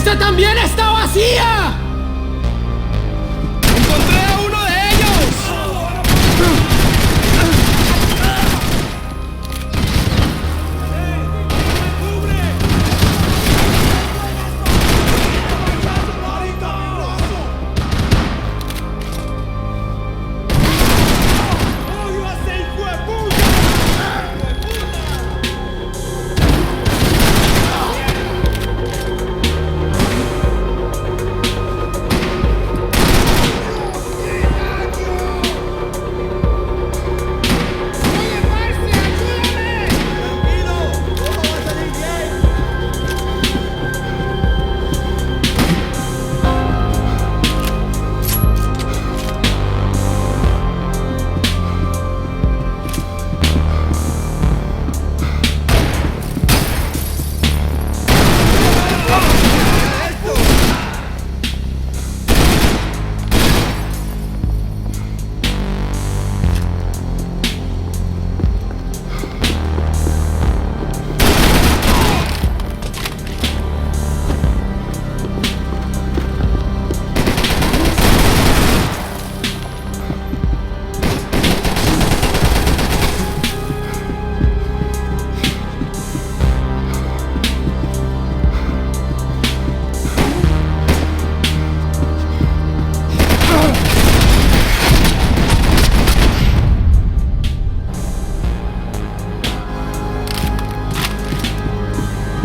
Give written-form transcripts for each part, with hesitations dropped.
¡Esta también está vacía! ¡Encontré a uno de ellos!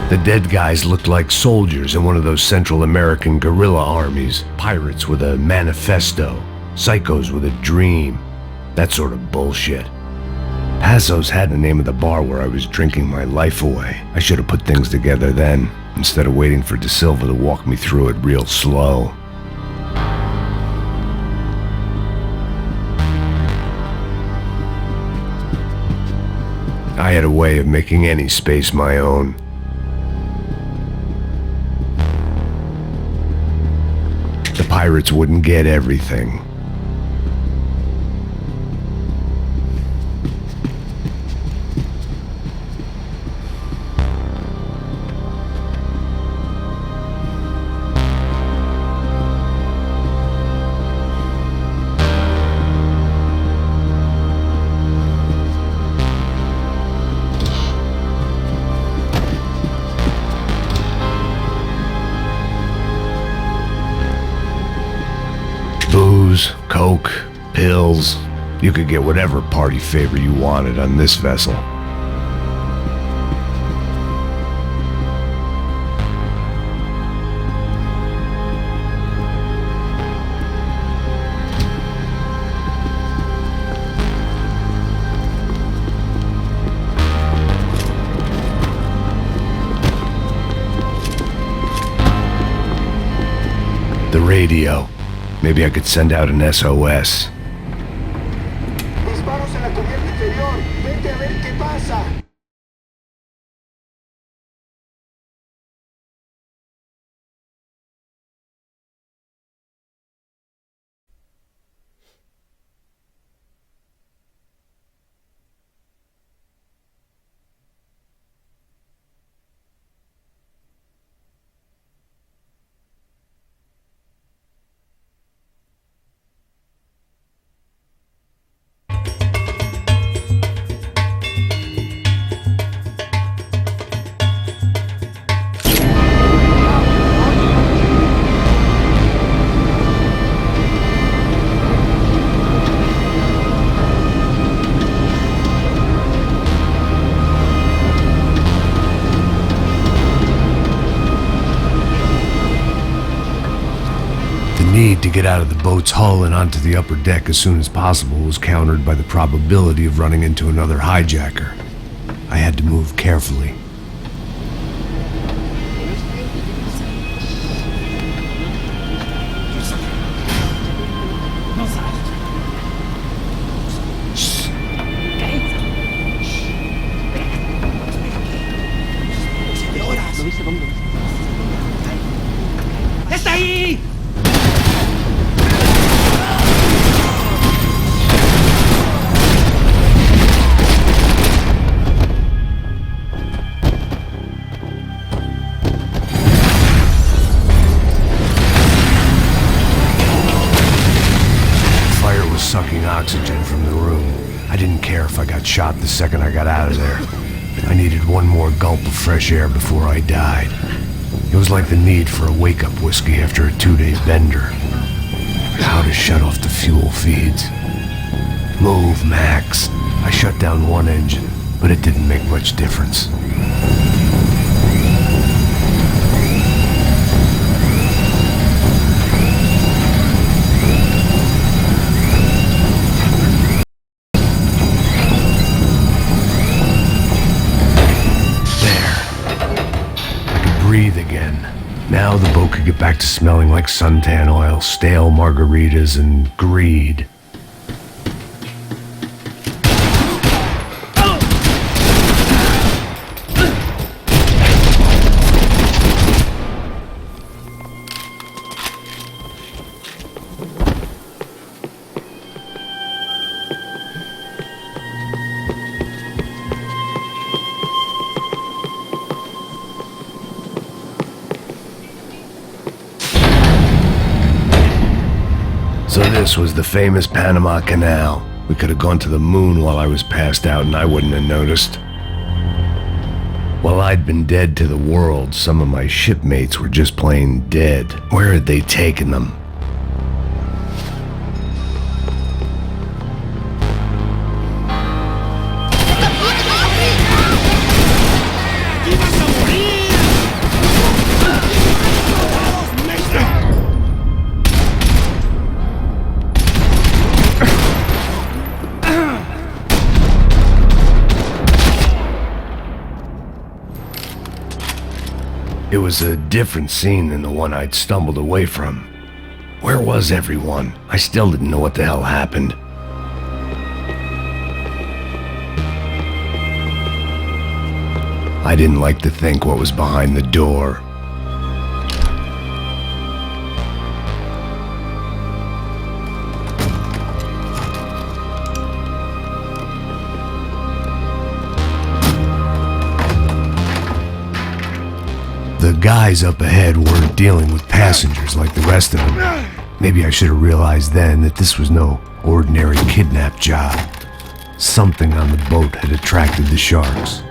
The dead guys looked like soldiers in one of those Central American guerrilla armies, pirates with a manifesto, psychos with a dream, that sort of bullshit. Passos had the name of the bar where I was drinking my life away. I should have put things together then, instead of waiting for De Silva to walk me through it real slow. I had a way of making any space my own. The pirates wouldn't get everything. Booze, coke, pills. You could get whatever party favor you wanted on this vessel. The radio. Maybe I could send out an SOS. Disparos en la cubierta inferior. Vete a ver qué pasa. The need to get out of the boat's hull and onto the upper deck as soon as possible was countered by the probability of running into another hijacker. I had to move carefully. ¡Está ahí! oxygen from the room. I didn't care if I got shot the second I got out of there. I needed one more gulp of fresh air before I died. It was like the need for a wake-up whiskey after a 2-day bender. How to shut off the fuel feeds. Move, Max. I shut down one engine, but it didn't make much difference. Breathe again. Now the boat could get back to smelling like suntan oil, stale margaritas, and greed. So this was the famous Panama Canal. We could have gone to the moon while I was passed out and I wouldn't have noticed. While I'd been dead to the world, some of my shipmates were just plain dead. Where had they taken them? It was a different scene than the one I'd stumbled away from. Where was everyone? I still didn't know what the hell happened. I didn't like to think what was behind the door. The guys up ahead weren't dealing with passengers like the rest of them. Maybe I should have realized then that this was no ordinary kidnap job. Something on the boat had attracted the sharks.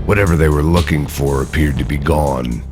Whatever they were looking for appeared to be gone.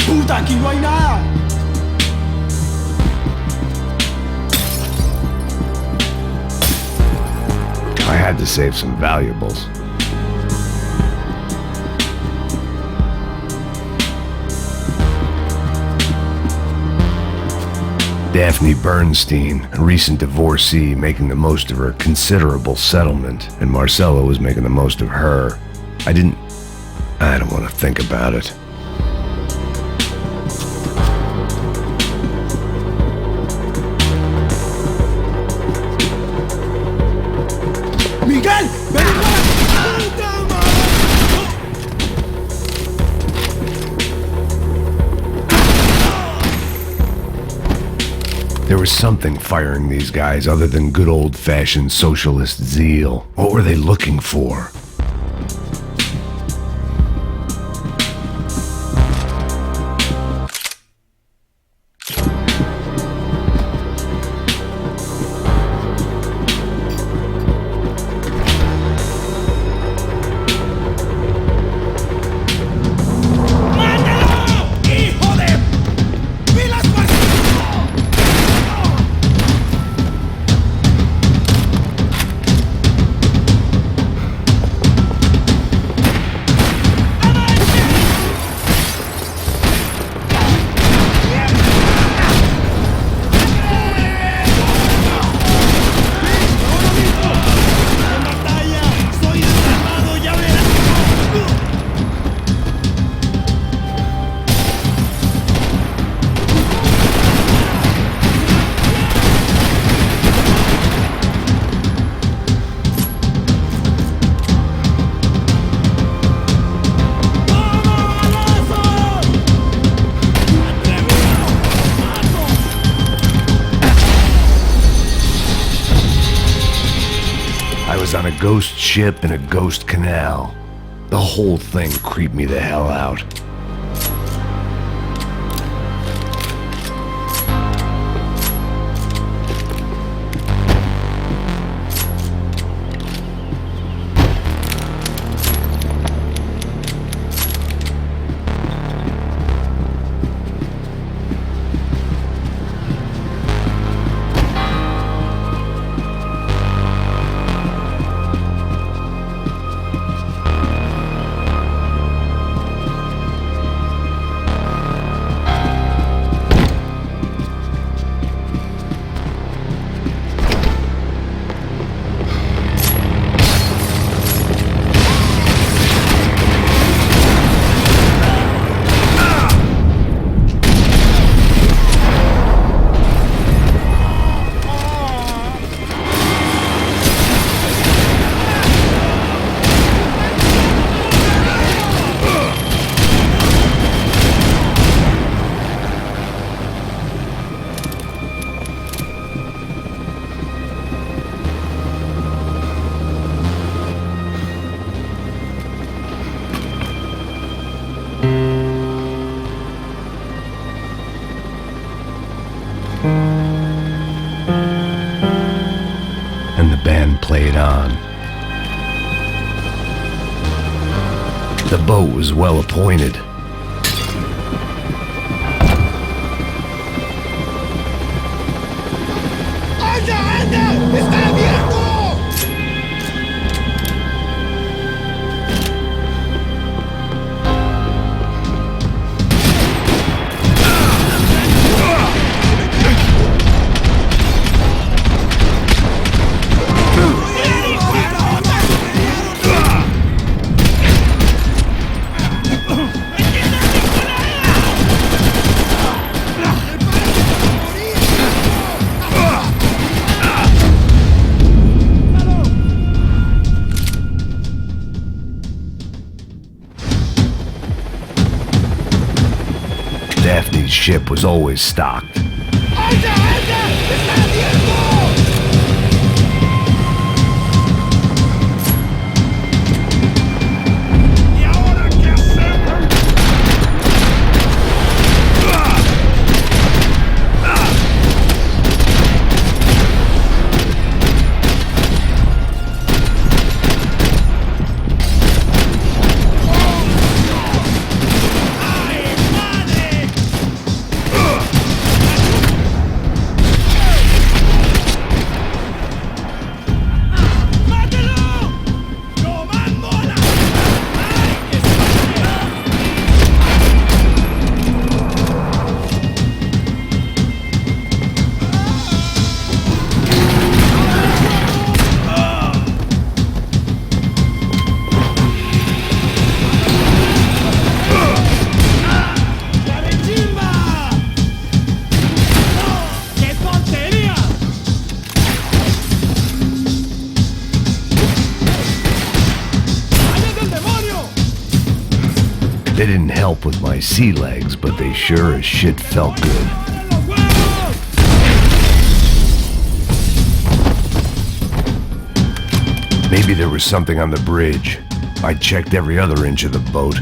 ¡Puta, aquí no hay nada! I had to save some valuables. Daphne Bernstein, a recent divorcee making the most of her considerable settlement, and Marcella was making the most of her. I don't want to think about it. ¡Miguel! ¡Ven igual! There was something firing these guys other than good old-fashioned socialist zeal. What were they looking for? was on a ghost ship in a ghost canal. The whole thing creeped me the hell out. And the band played on. The boat was well appointed. ¡Anda, anda! ¡Está abierto! Daphne's ship was always stocked. ¡Anda, anda! ¡Está abierto! ¿Y ahora qué hacemos? ¡Ay, madre! ¡Mátelo! ¡Lo mando a la... ¡Ay, qué ¡La de chimba! ¡Qué tontería! ¡Vaya del demonio! They didn't help with my sea legs, but they sure as shit felt good. ¡Ahora los huevos! Maybe there was something on the bridge. I checked every other inch of the boat.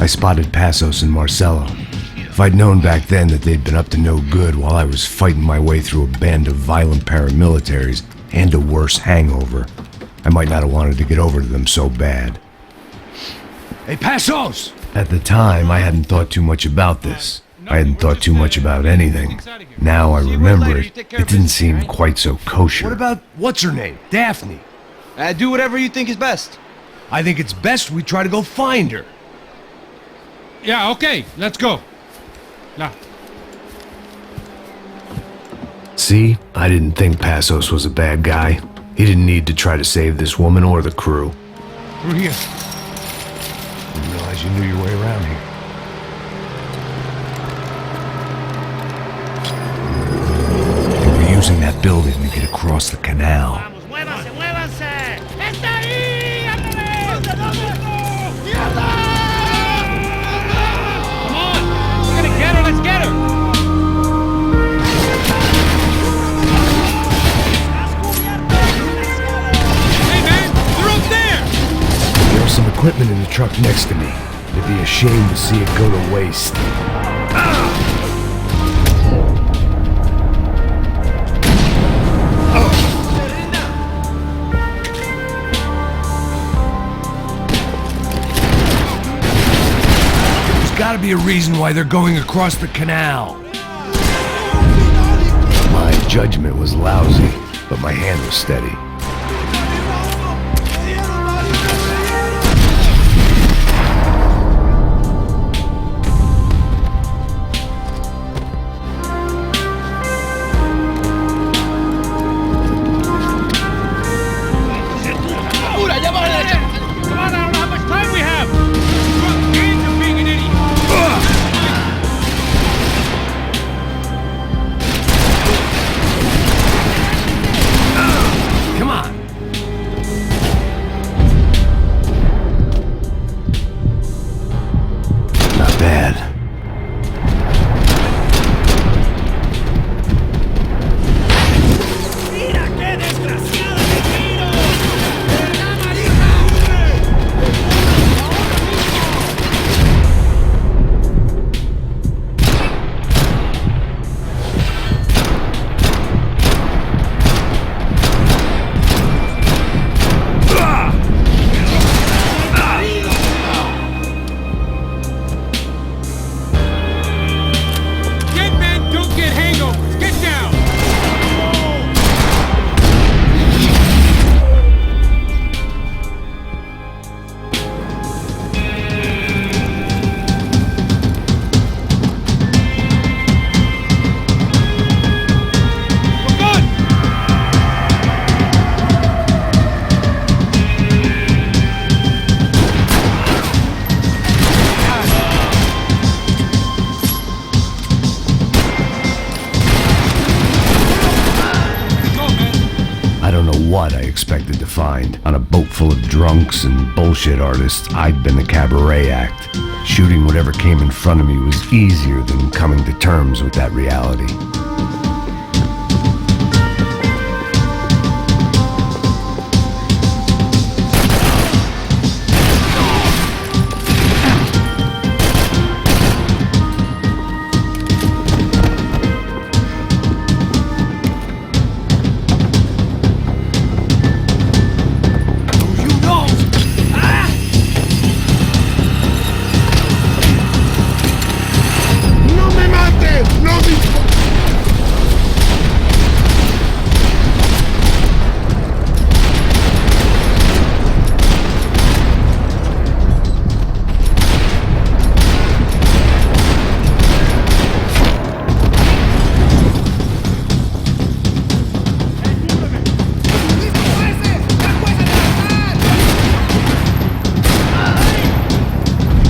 I spotted Passos and Marcelo. If I'd known back then that they'd been up to no good while I was fighting my way through a band of violent paramilitaries and a worse hangover, I might not have wanted to get over to them so bad. Hey, Passos! At the time, I hadn't thought too much about this. I hadn't thought too much about anything. Now I remember it, it didn't seem quite so kosher. What about what's her name? Daphne. Do whatever you think is best. I think it's best we try to go find her. Yeah, okay, let's go. La. See, I didn't think Passos was a bad guy. He didn't need to try to save this woman or the crew. Through here. Didn't realize you knew your way around here. They were using that building to get across the canal. ¡Vamos, muévanse, muévanse! ¡Está ahí! ¡Ándale! ¿Dónde? ¡Mierda! equipment in the truck next to me. It'd be a shame to see it go to waste. There's gotta be a reason why they're going across the canal. My judgment was lousy, but my hand was steady. Come on, I don't know how much time we have. Drunk kids are being an idiot. Come on. Not bad. ¡Mira qué desgraciada de tiro! Dead men don't get hangovers. Get down. We're good. Go, man. I don't know what I expected to find. On a boat full of drunks and bullshit artists, I'd been a cabaret act. Shooting whatever came in front of me was easier than coming to terms with that reality. You know! ¡No me mates! ¡No me...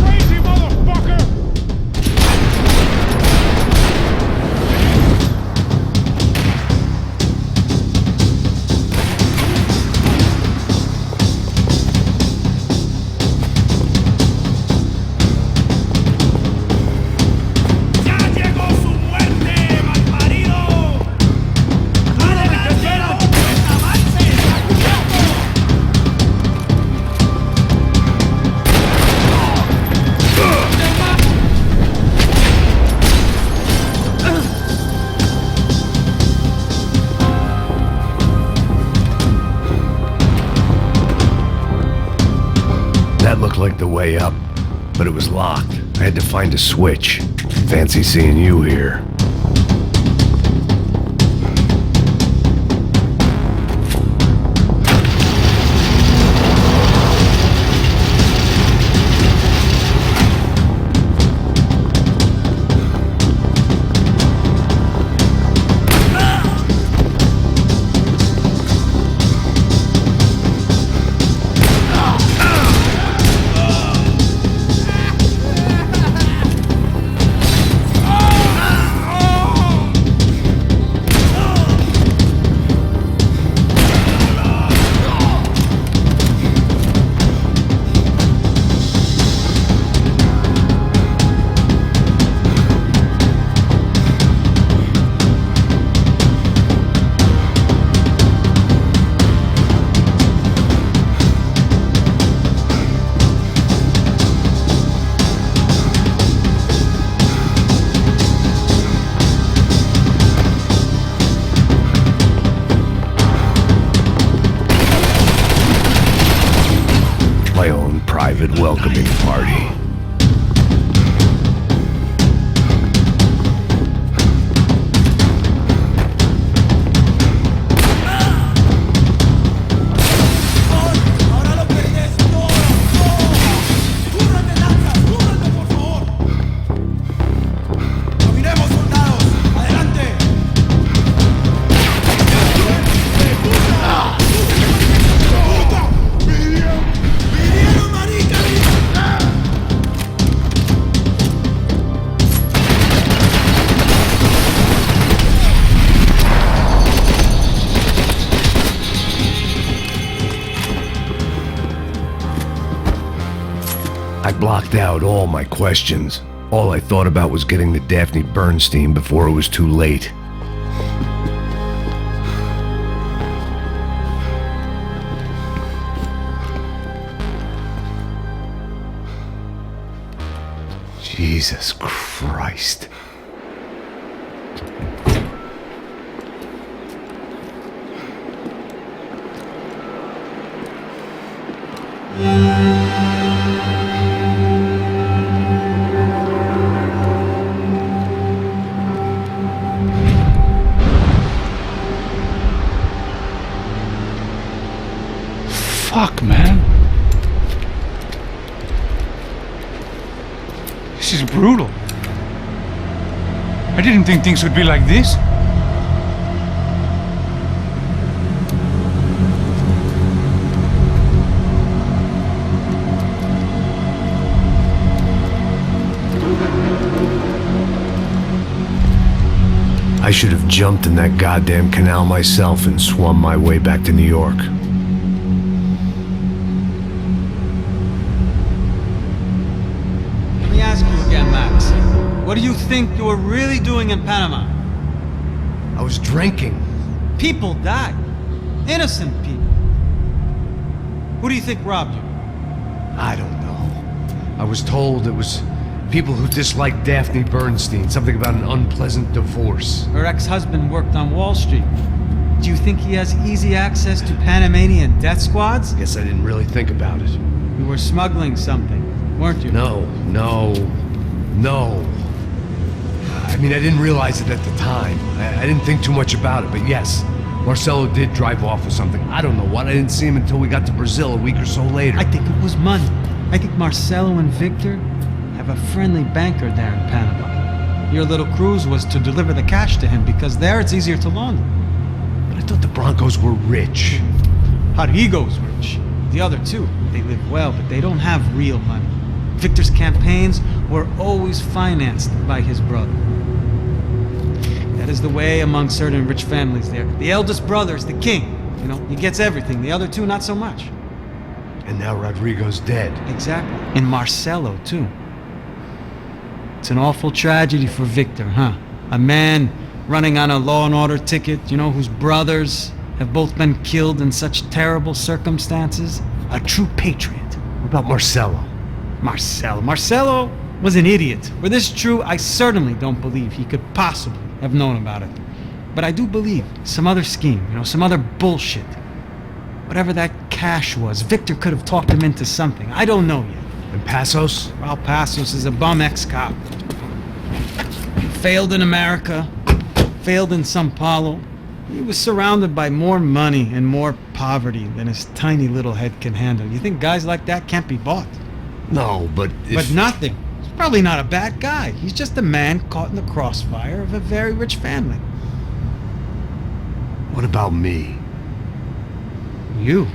Crazy motherfucker. ¡Ya llegó su muerte, malparido! ¡Adelante! ¡Avance! That looked like the way up, but it was locked. I had to find a switch. Fancy seeing you here. My own private welcoming party. ¡Ahora lo perdés todo! ¡Cúbrete, lanza! ¡Cúbrete, por favor! ¡Caminemos, soldados! ¡Adelante! ¡Puta! ¡Vinieron, marica! I blocked out all my questions. All I thought about was getting to Daphne Bernstein before it was too late. Jesus Christ. Fuck, man. This is brutal. I didn't think things would be like this. I should have jumped in that goddamn canal myself and swum my way back to New York. Let me ask you again, Max. What do you think you were really doing in Panama? I was drinking. People died. Innocent people. Who do you think robbed you? I don't know. I was told it was people who disliked Daphne Bernstein, something about an unpleasant divorce. Her ex-husband worked on Wall Street. Do you think he has easy access to Panamanian death squads? Guess I didn't really think about it. You were smuggling something, weren't you? No. I mean, I didn't realize it at the time. I didn't think too much about it, but yes, Marcelo did drive off with something. I don't know what. I didn't see him until we got to Brazil a week or so later. I think it was money. I think Marcelo and Victor have a friendly banker there in Panama. Your little cruise was to deliver the cash to him because there it's easier to launder. But I thought the Broncos were rich. Rodrigo's rich. The other two, they live well, but they don't have real money. Victor's campaigns were always financed by his brother. That is the way among certain rich families there. The eldest brother is the king. You know, he gets everything. The other two, not so much. And now Rodrigo's dead. Exactly. And Marcelo, too. It's an awful tragedy for Victor, huh? A man running on a law and order ticket, you know, whose brothers have both been killed in such terrible circumstances. A true patriot. What about Marcelo? Marcelo was an idiot. Were this true, I certainly don't believe he could possibly have known about it. But I do believe some other scheme, you know, some other bullshit. Whatever that cash was, Victor could have talked him into something. I don't know yet. And Passos? Well, Passos is a bum ex-cop. Failed in America, failed in Sao Paulo. He was surrounded by more money and more poverty than his tiny little head can handle. You think guys like that can't be bought? No, but But nothing. He's probably not a bad guy. He's just a man caught in the crossfire of a very rich family. What about me? You.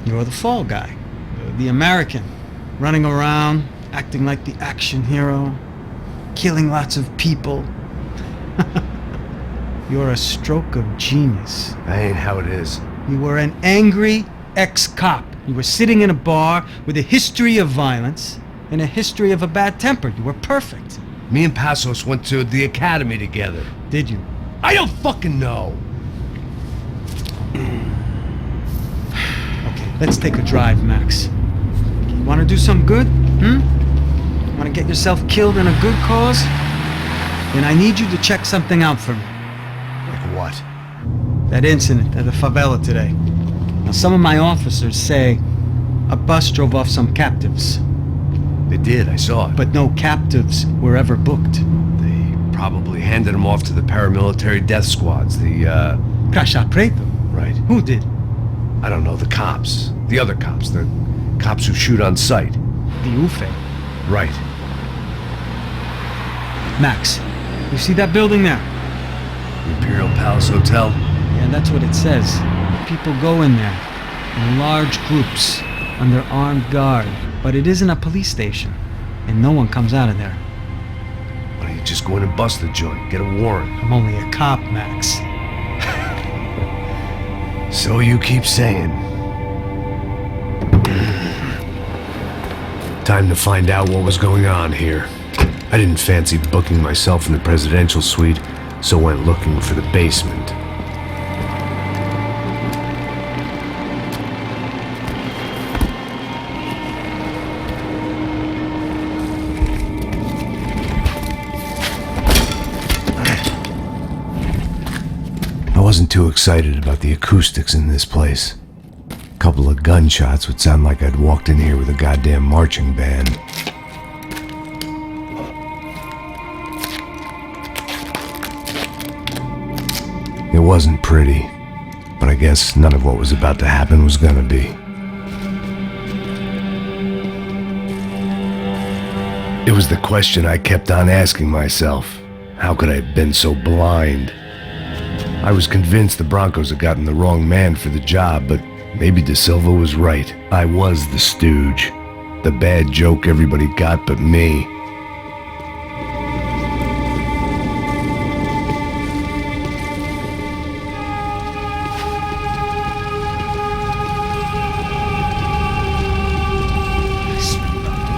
You're the fall guy. You're the American. Running around, acting like the action hero. Killing lots of people. You're a stroke of genius. That ain't how it is. You were an angry ex-cop. You were sitting in a bar with a history of violence and a history of a bad temper. You were perfect. Me and Passos went to the academy together. Did you? I don't fucking know. Okay, let's take a drive, Max. You want to do some good? Want to get yourself killed in a good cause? Then I need you to check something out for me. Like what? That incident at the favela today. Now, some of my officers say a bus drove off some captives, They did, I saw it. but no captives were ever booked. They probably handed them off to the paramilitary death squads, Caixa Preto? Right. Who did? I don't know, the cops. The other cops. The cops who shoot on sight. The UFE. Right. Max, you see that building there? Imperial Palace Hotel? Yeah, that's what it says. People go in there in large groups under armed guard, but it isn't a police station, and no one comes out of there. Why don't you just go in and bust the joint? Get a warrant. I'm only a cop, Max. So you keep saying. Time to find out what was going on here. I didn't fancy booking myself in the presidential suite, so went looking for the basement. I wasn't too excited about the acoustics in this place. A couple of gunshots would sound like I'd walked in here with a goddamn marching band. It wasn't pretty, but I guess none of what was about to happen was gonna be. It was the question I kept on asking myself. How could I have been so blind? I was convinced the Broncos had gotten the wrong man for the job, but maybe De Silva was right. I was the stooge. The bad joke everybody got but me.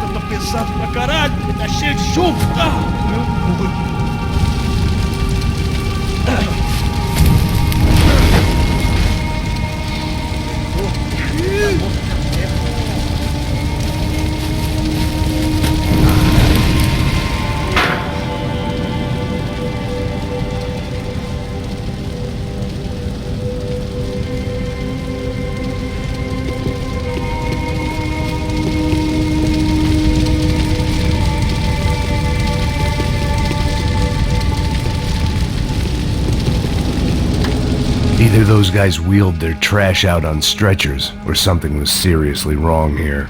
Eu tô pesado pra caralho, porque tá cheio de chumbo. Either those guys wheeled their trash out on stretchers, or something was seriously wrong here.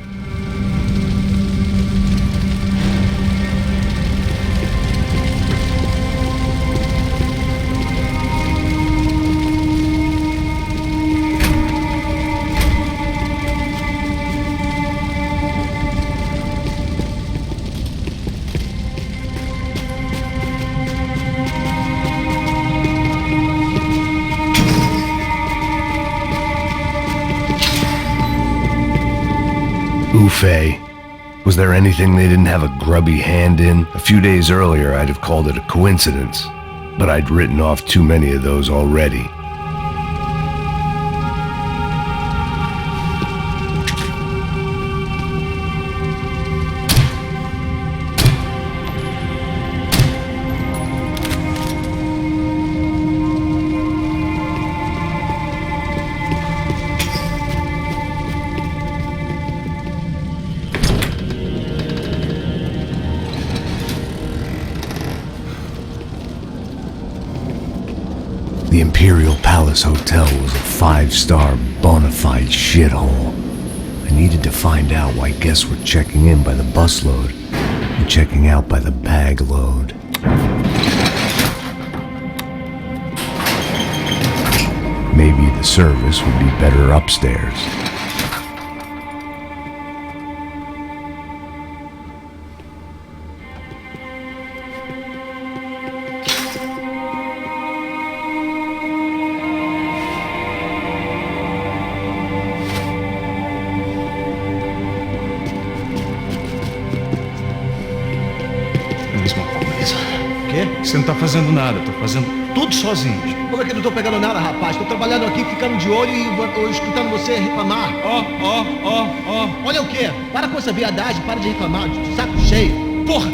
Ufe. Was there anything they didn't have a grubby hand in? A few days earlier, I'd have called it a coincidence, but I'd written off too many of those already. The Imperial Palace Hotel was a five-star bona fide shithole. I needed to find out why guests were checking in by the busload and checking out by the bag load. Maybe the service would be better upstairs. Mesma coisa. O quê? Você não tá fazendo nada, tô fazendo tudo sozinho. Como é que eu não tô pegando nada, rapaz? Tô trabalhando aqui, ficando de olho e escutando você reclamar. Ó. Olha o quê? Para com essa viadagem, para de reclamar, de saco cheio. Porra!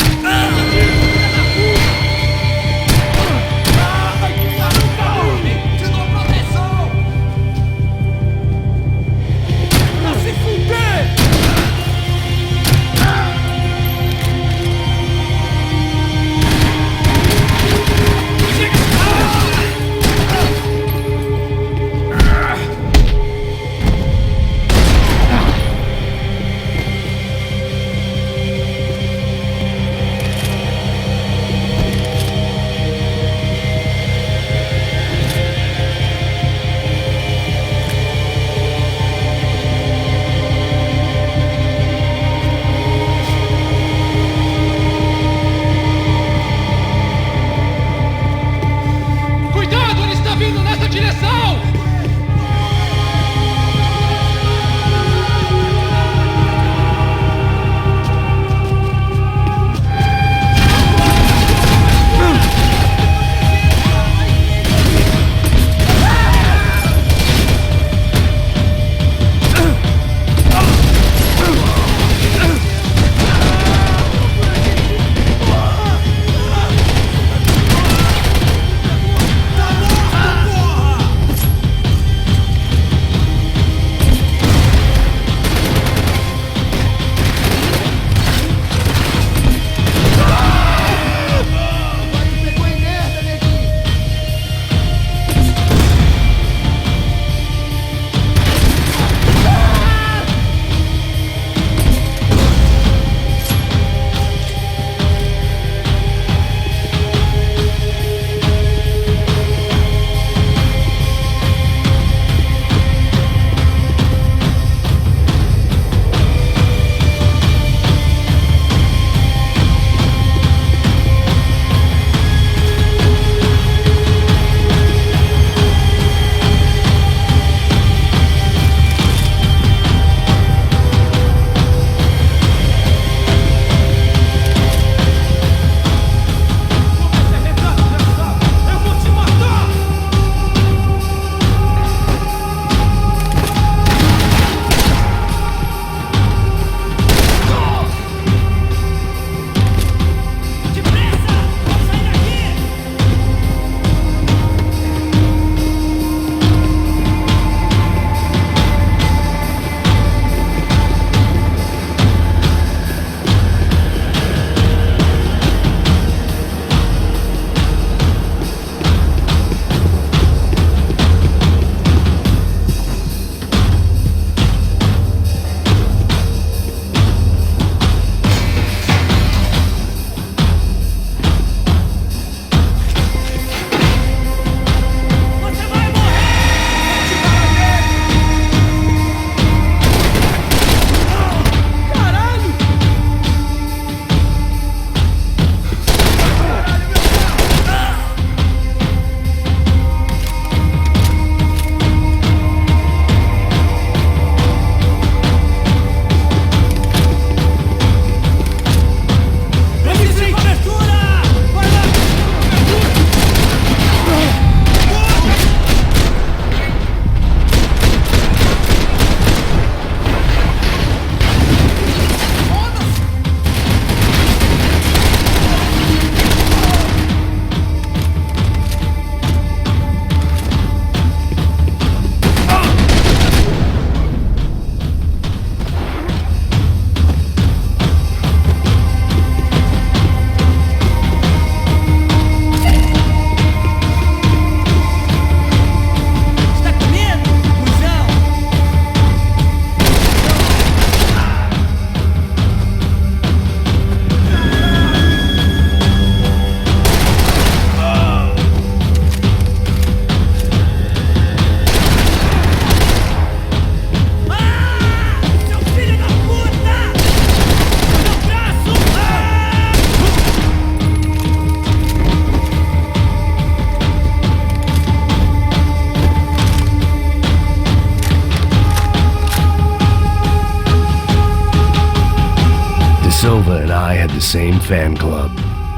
Silva and I had the same fan club.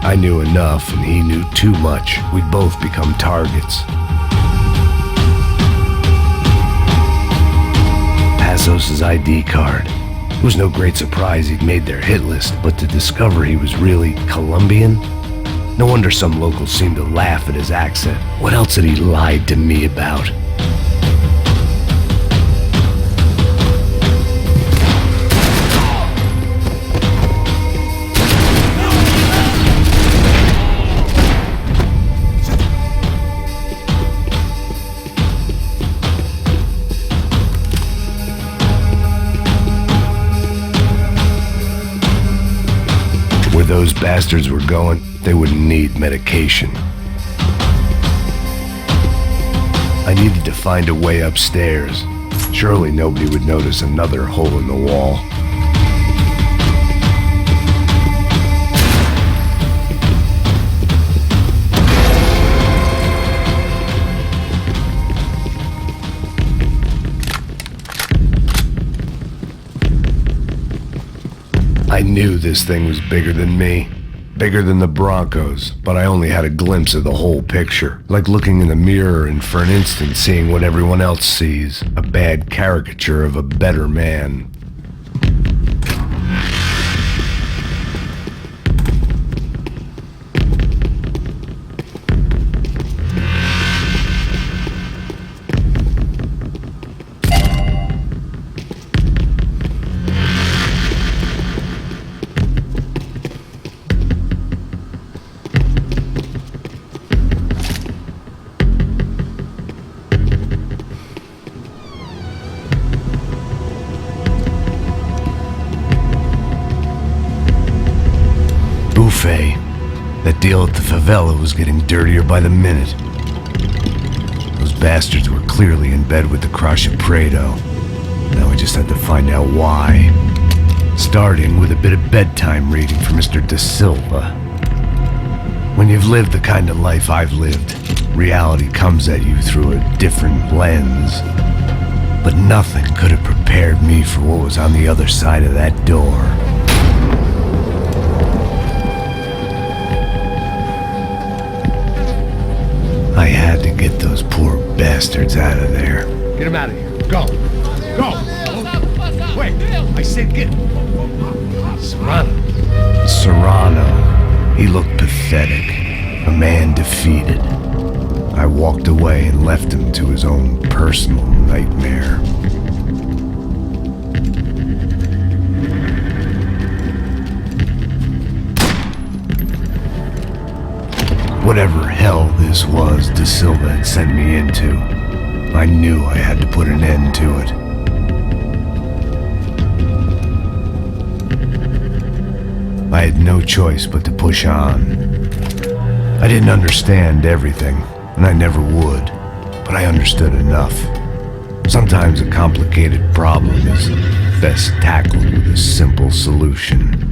I knew enough and he knew too much. We'd both become targets. Passos' ID card. It was no great surprise he'd made their hit list, but to discover he was really Colombian? No wonder some locals seemed to laugh at his accent. What else had he lied to me about? Where those bastards were going, they wouldn't need medication. I needed to find a way upstairs. Surely nobody would notice another hole in the wall. I knew this thing was bigger than me, bigger than the Broncos, but I only had a glimpse of the whole picture, like looking in the mirror and for an instant seeing what everyone else sees, a bad caricature of a better man. That deal at the favela was getting dirtier by the minute. Those bastards were clearly in bed with the Crusher Prado. Now I just had to find out why. Starting with a bit of bedtime reading for Mr. De Silva. When you've lived the kind of life I've lived, reality comes at you through a different lens. But nothing could have prepared me for what was on the other side of that door. I had to get those poor bastards out of there. Get him out of here. Go. Go. Wait. I said get. Serrano. Serrano. He looked pathetic. A man defeated. I walked away and left him to his own personal nightmare. Whatever hell this was De Silva had sent me into, I knew I had to put an end to it. I had no choice but to push on. I didn't understand everything, and I never would, but I understood enough. Sometimes a complicated problem is best tackled with a simple solution.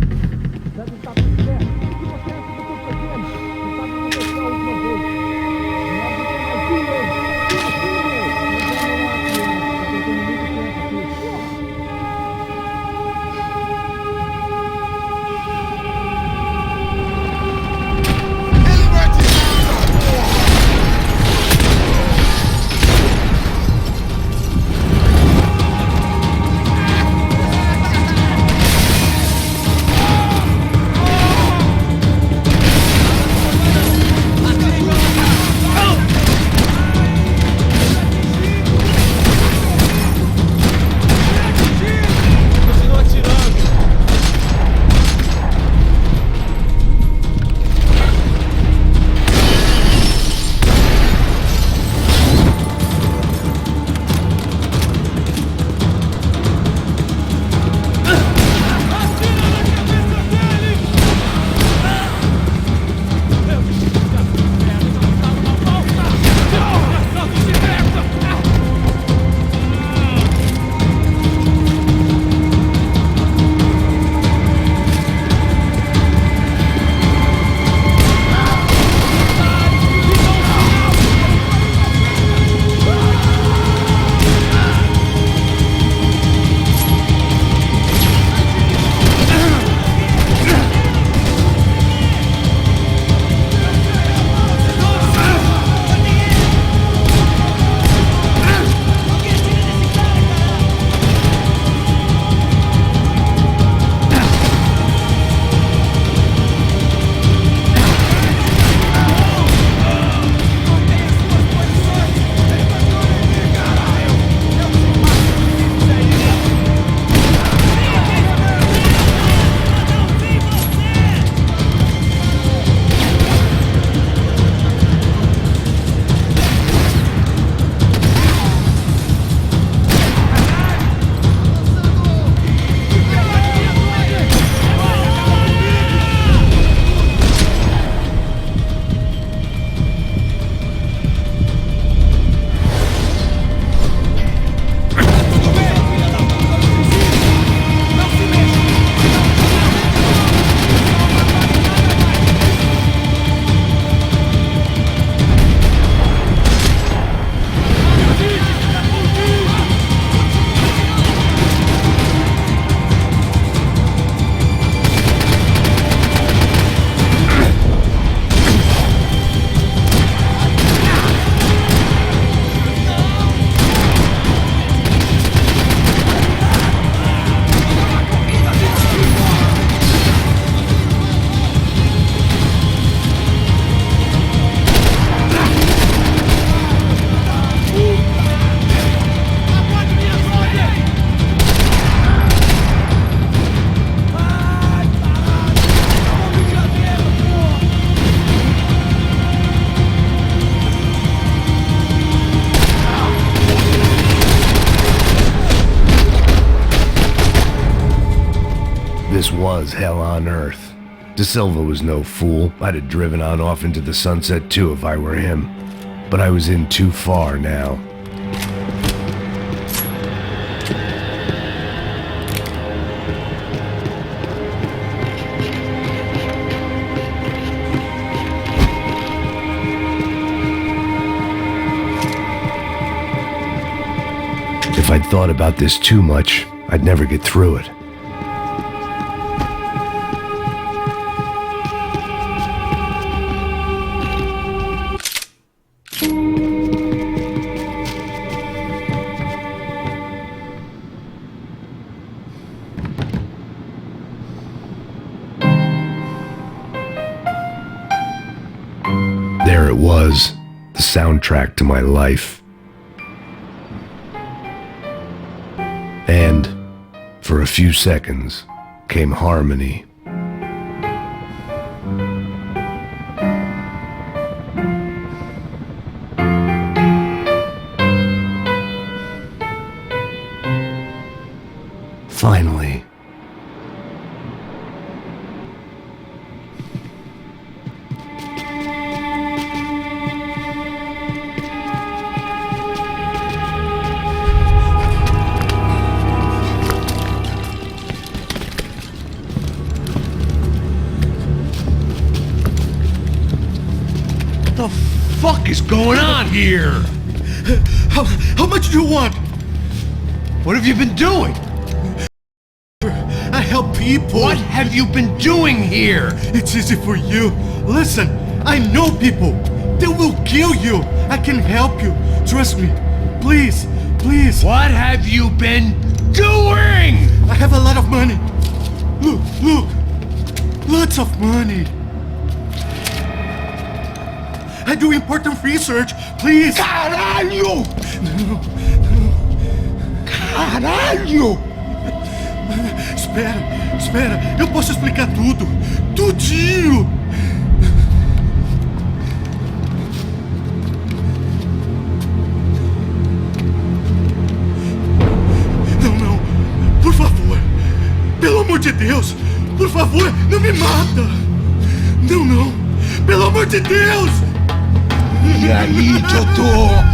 This was hell on earth. De Silva was no fool. I'd have driven on off into the sunset too if I were him. But I was in too far now. If I'd thought about this too much, I'd never get through it. There it was, the soundtrack to my life. And, for a few seconds, came harmony. Finally. What the fuck is going on here? How much do you want? What have you been doing? I help people. What have you been doing here? It's easy for you. Listen, I know people. They will kill you. I can help you. Trust me. Please, please. What have you been doing? I have a lot of money. Look, look. Lots of money. I do important research. Please. Caralho! Não. Caralho! Espera. Eu posso explicar tudo. Tudinho. Não. Por favor. Pelo amor de Deus. Por favor, não me mata. Não. Pelo amor de Deus. E aí, doutor?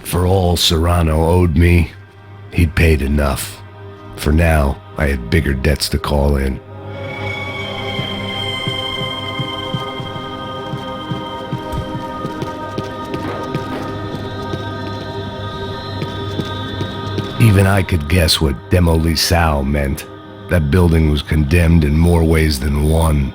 For all Serrano owed me, he'd paid enough. For now, I had bigger debts to call in. Even I could guess what demolição meant. That building was condemned in more ways than one.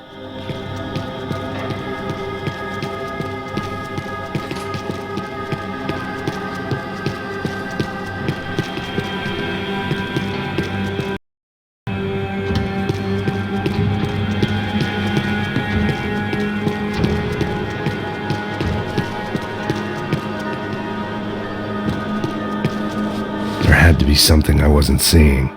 There had to be something I wasn't seeing.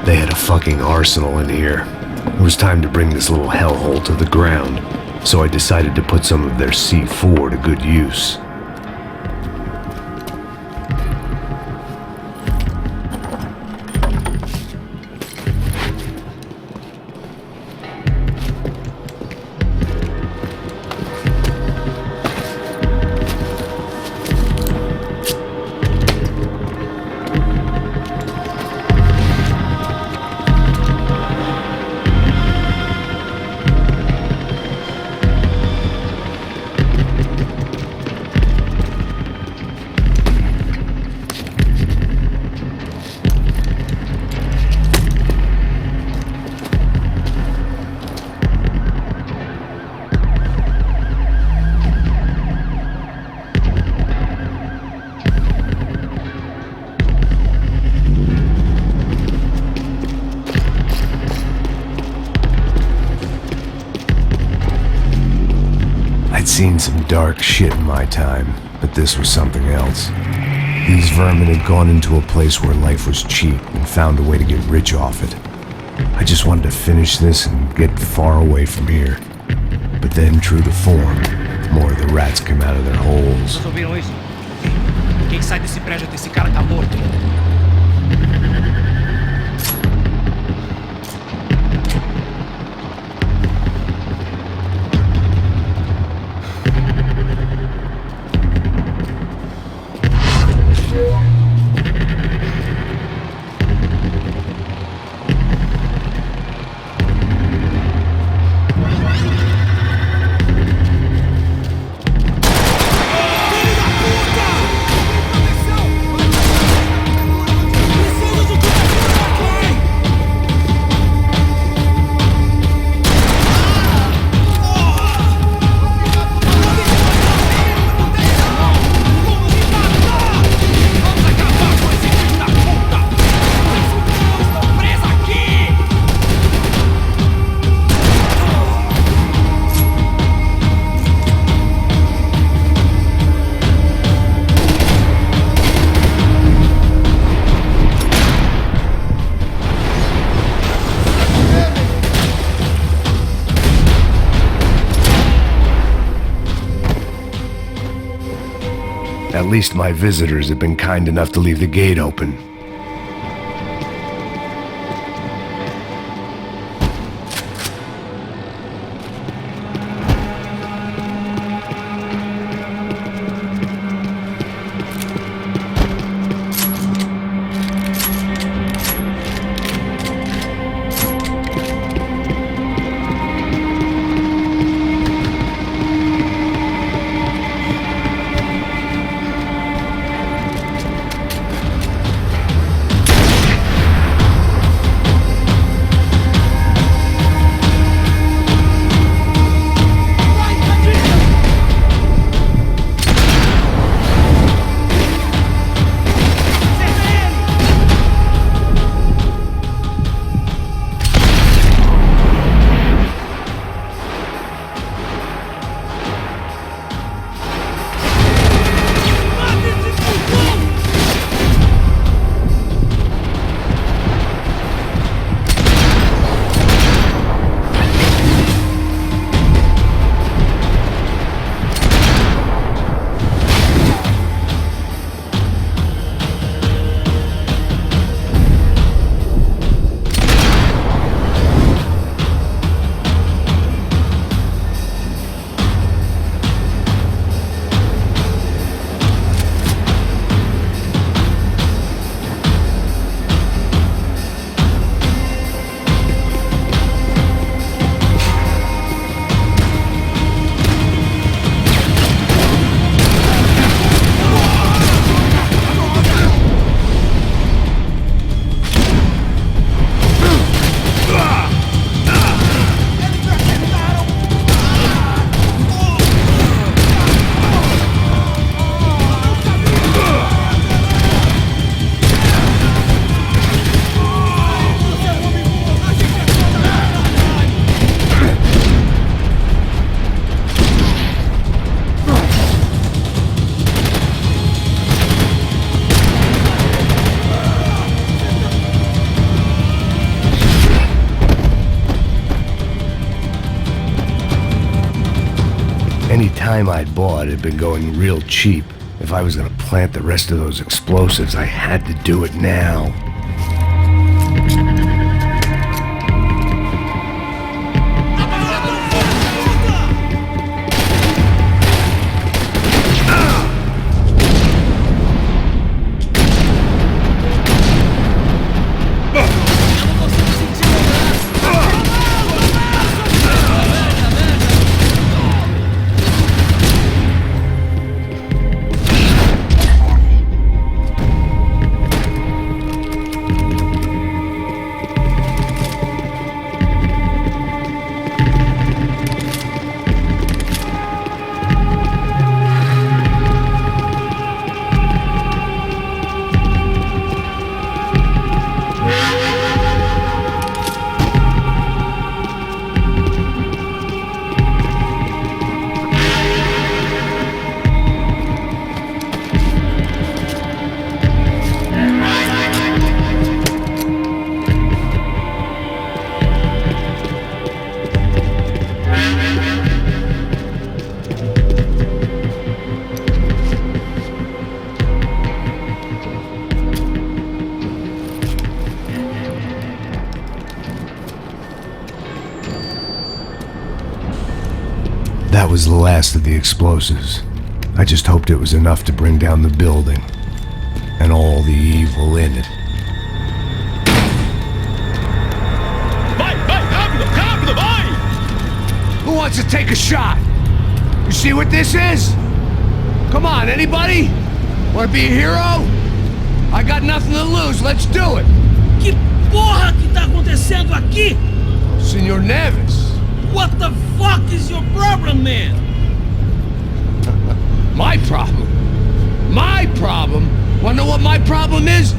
They had a fucking arsenal in here. It was time to bring this little hellhole to the ground, so I decided to put some of their C4 to good use. seen some dark shit in my time, but this was something else. These vermin had gone into a place where life was cheap and found a way to get rich off it. I just wanted to finish this and get far away from here. But then, true to form, more of the rats came out of their holes. Vocês ouviram isso? Quem sai desse prédio desse cara tá morto. At least my visitors have been kind enough to leave the gate open. Any time I'd bought had been going real cheap. If I was gonna plant the rest of those explosives, I had to do it now. That was the last of the explosives. I just hoped it was enough to bring down the building and all the evil in it. Vai, rápido, rápido, vai! Who wants to take a shot? You see what this is? Come on, anybody? Want to be a hero? I got nothing to lose, let's do it! Que porra que tá acontecendo aqui? Senor Neves. What the fuck is your problem, man? My problem? My problem? Wanna know what my problem is?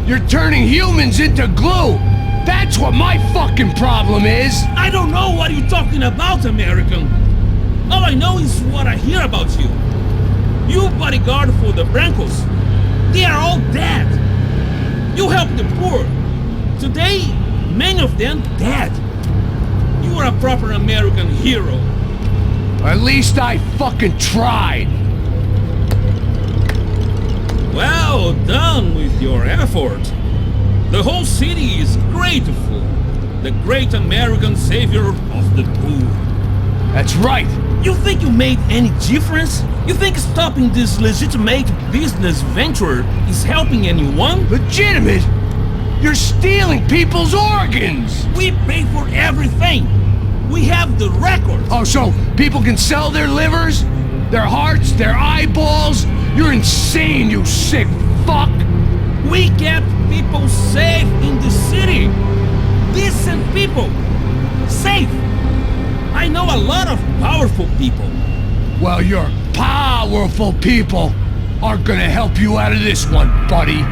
You're turning humans into glue! That's what my fucking problem is! I don't know what you're talking about, American. All I know is what I hear about you. You bodyguard for the Brancos. They are all dead. You help the poor. Today, many of them dead. You are a proper American hero. At least I fucking tried! Well done with your effort. The whole city is grateful. The great American savior of the poor. That's right! You think you made any difference? You think stopping this legitimate business venture is helping anyone? Legitimate? You're stealing people's organs! We pay for everything. We have the record. Oh, so people can sell their livers? Their hearts? Their eyeballs? You're insane, you sick fuck! We kept people safe in the city. Decent people. Safe. I know a lot of powerful people. Well, your powerful people aren't gonna help you out of this one, buddy.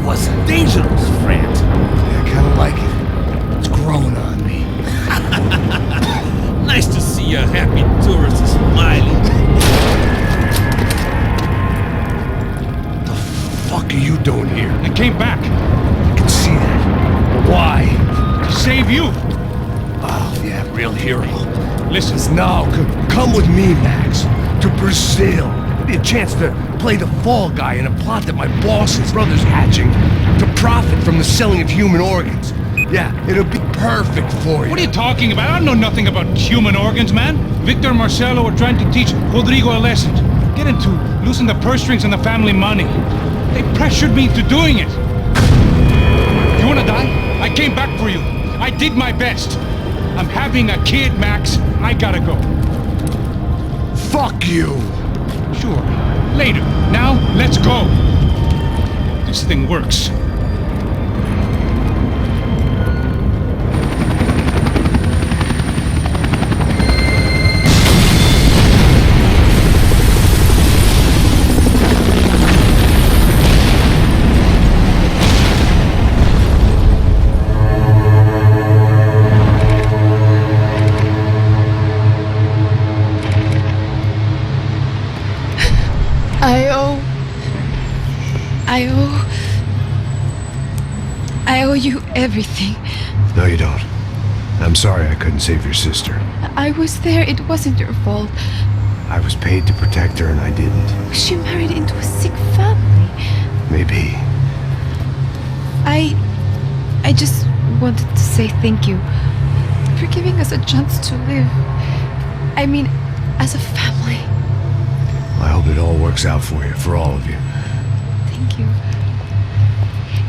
was dangerous, friend. I kinda like it. It's growing on me. Nice to see a happy tourist smiling. What the fuck are you doing here? I came back I can see that. But why? to save you. Oh, yeah, real hero. Listen, Now, come with me, Max. To Brazil. It'll be a chance to play the fall guy in a plot that my boss's brother's hatching to profit from the selling of human organs. Yeah, it'll be perfect for you. what are you talking about? I know nothing about human organs, man. Victor and Marcelo were trying to teach Rodrigo a lesson. Get him to loosen the purse strings and the family money. They pressured me into doing it. You wanna die? I came back for you. I did my best. I'm having a kid, Max. I gotta go. Fuck you! Sure. Later. Now, let's go. This thing works. I owe you everything. No, you don't. I'm sorry I couldn't save your sister. I was there. It wasn't your fault. I was paid to protect her and I didn't. She married into a sick family. Maybe. I just wanted to say thank you for giving us a chance to live. I mean, as a family. I hope it all works out for you, for all of you. Thank you.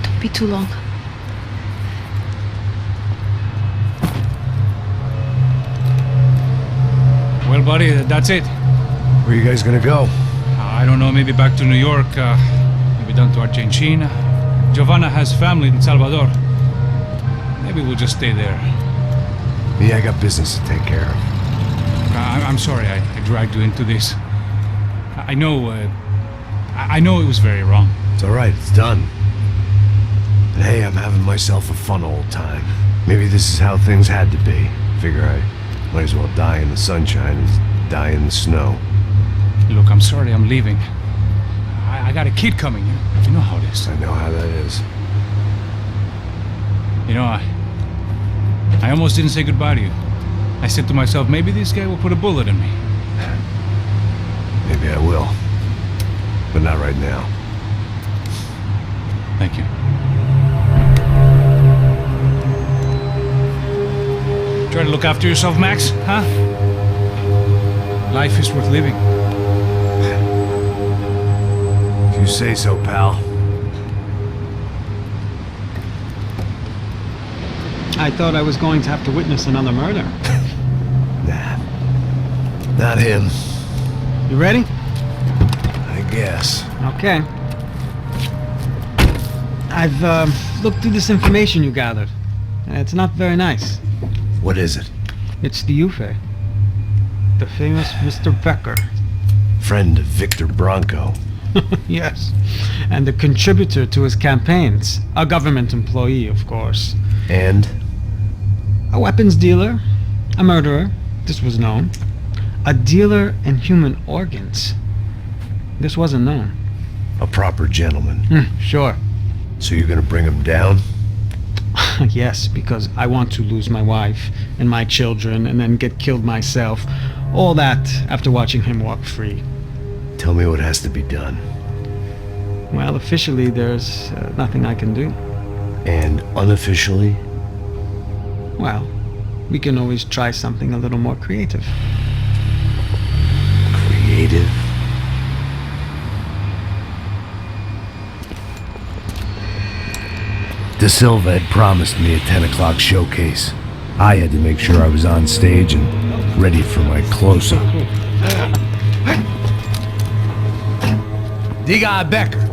Don't be too long. Well, buddy, that's it. Where are you guys gonna go? I don't know, maybe back to New York, maybe down to Argentina. Giovanna has family in Salvador. Maybe we'll just stay there. Me, I got business to take care of. I'm sorry I dragged you into this. I know it was very wrong. It's alright, it's done. But hey, I'm having myself a fun old time. Maybe this is how things had to be. Figure I might as well die in the sunshine as die in the snow. Look, I'm sorry I'm leaving. I got a kid coming. You know how it is. I know how that is. You know, I almost didn't say goodbye to you. I said to myself, maybe this guy will put a bullet in me. Maybe I will. But not right now. Thank you. Try to look after yourself, Max, huh? Life is worth living. If you say so, pal. I thought I was going to have to witness another murder. Nah. Not him. You ready? I guess. Okay. I've looked through this information you gathered. It's not very nice. What is it? It's the Ufe. The famous Mr. Becker. Friend of Victor Bronco. Yes. And a contributor to his campaigns. A government employee, of course. And? A weapons dealer. A murderer. This was known. A dealer in human organs. This wasn't known. A proper gentleman. Sure. So you're gonna bring him down? Yes, because I want to lose my wife and my children and then get killed myself. All that after watching him walk free. Tell me what has to be done. Well, officially there's nothing I can do. And unofficially? Well, we can always try something a little more creative. Creative? De Silva had promised me a 10 o'clock showcase. I had to make sure I was on stage and ready for my close-up. Diga a Becker.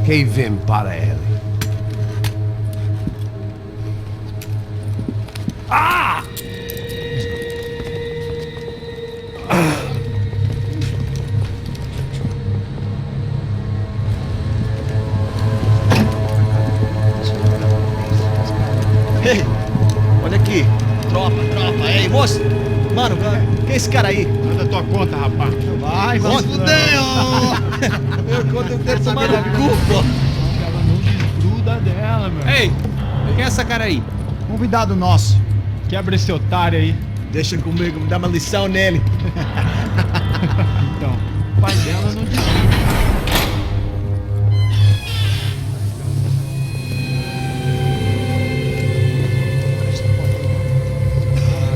Que vim para ele. Ah! Moço, mano, quem é esse cara aí? Manda tua conta, rapaz. Vai, vai. Fudeu! Meu conta eu quero tomar no cu, pô. Ela não desgruda dela, meu. Ei, quem é essa cara aí? Convidado nosso. Quebra esse otário aí. Deixa comigo, me dá uma lição nele. Então, o pai dela não desgruda.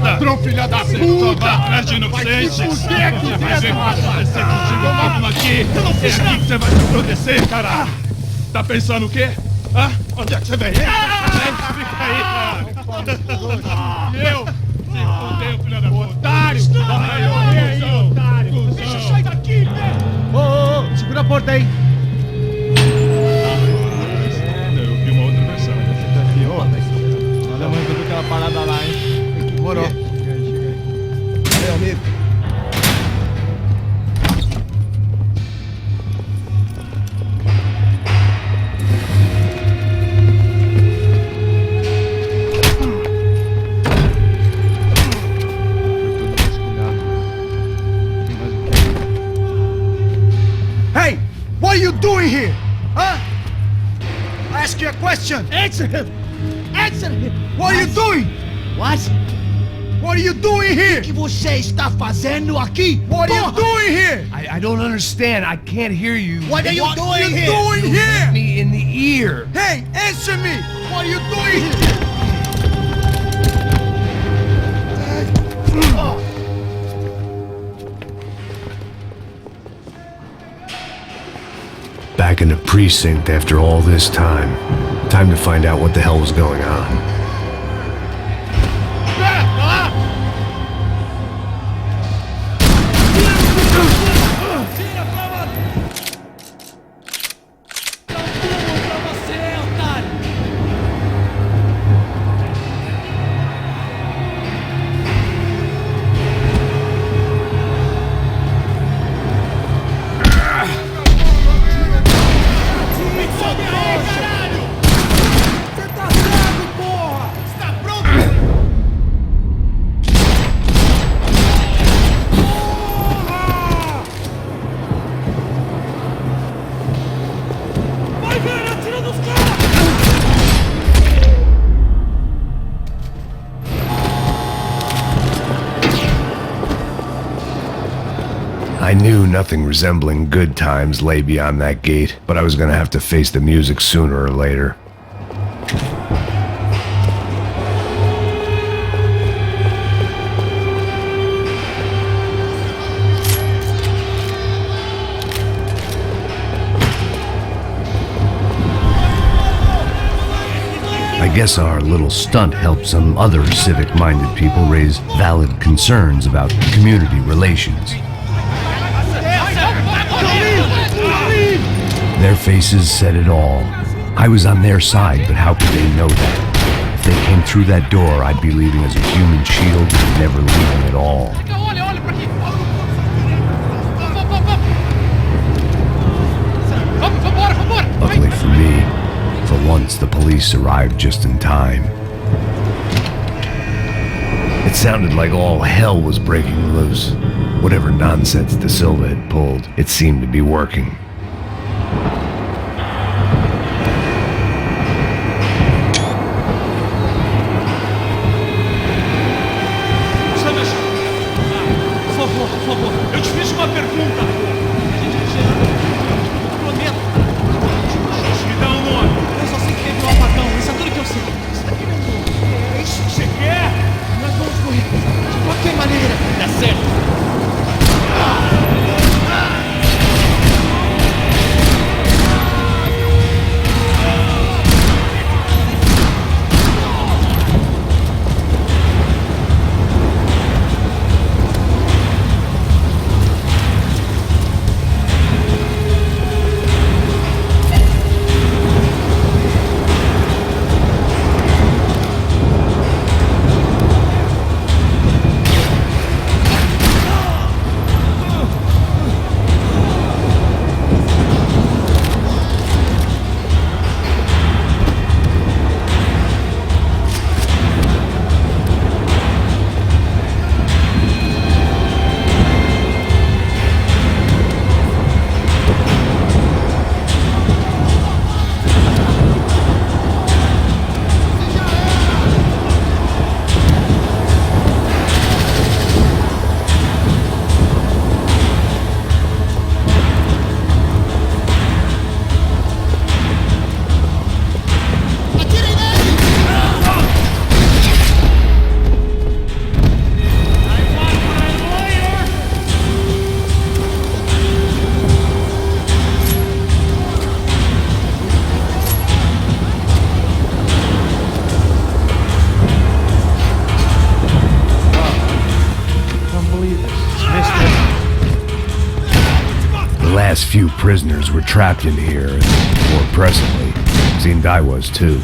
Ladrão, filha da puta! Atrás de inocente! Vai ver vai acontecer contigo mesmo aqui! Eu não fiz nada! Você vai se proteger, caralho! Tá pensando o quê? Hã? Onde é que você vem? Fica aí, cara! Eu? Se fodeu, filha da puta! Otário! Vai, ô, otário! Deixa eu sair daqui, velho! Ô, segura a porta aí. Eu vi uma outra versão. Olha a mãe toda aquela parada lá, hein? Demorou. Chega aí. Valeu, amigo. Hey! What are you doing here? Huh? I ask you a question. Answer him! Answer him! What are you doing? What? What are you doing here? O que você está fazendo aqui? What are you doing here? I don't understand. I can't hear you. What are you What doing are you here? doing here? Me in the ear. Hey, answer me! What are you doing here? Back in the precinct after all this time. Time to find out what the hell was going on. I knew nothing resembling good times lay beyond that gate, but I was gonna have to face the music sooner or later. I guess our little stunt helped some other civic-minded people raise valid concerns about community relations. Their faces said it all. I was on their side, but how could they know that? If they came through that door, I'd be leaving as a human shield and never leaving at all. Luckily for me, for once the police arrived just in time. It sounded like all hell was breaking loose. Whatever nonsense De Silva had pulled, it seemed to be working. Eu te fiz uma pergunta, pô. A gente vai chegar. Eu prometo. Me dá um nome. Eu só sei que teve um apagão, isso é tudo que eu sei. Você tá querendo? É isso que você quer? Nós vamos correr. De qualquer maneira. Dá certo. last few prisoners were trapped in here, and more presently, seemed I was too.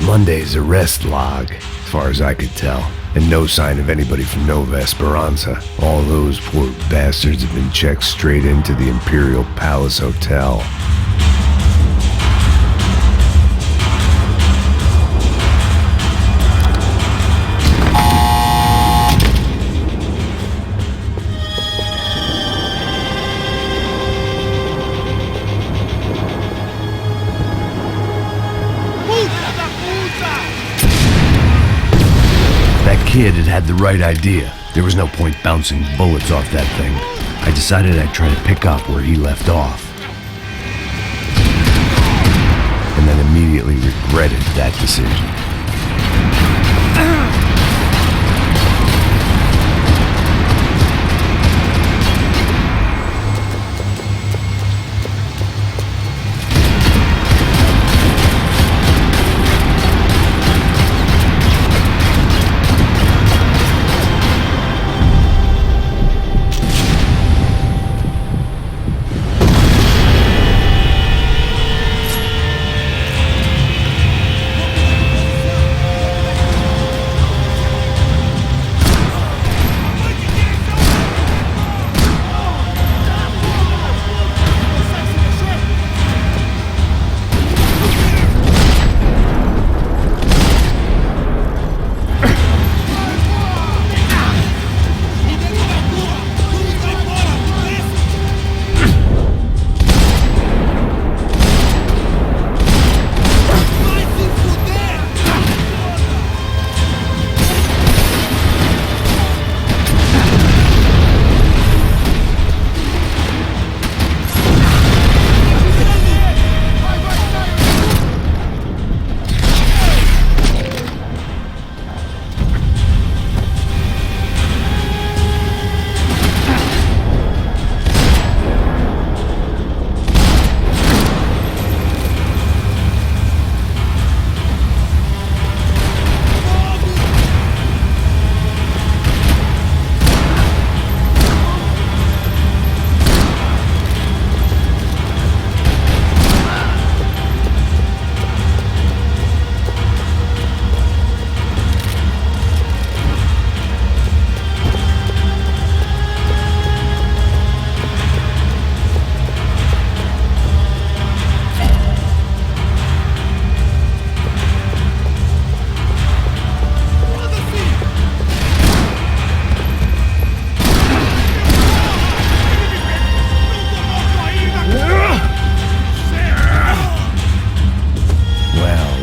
Monday's arrest log, as far as I could tell, and no sign of anybody from Nova Esperanza. All those poor bastards have been checked straight into the Imperial Palace Hotel. Kid had the right idea. There was no point bouncing bullets off that thing. I decided I'd try to pick up where he left off. And then immediately regretted that decision.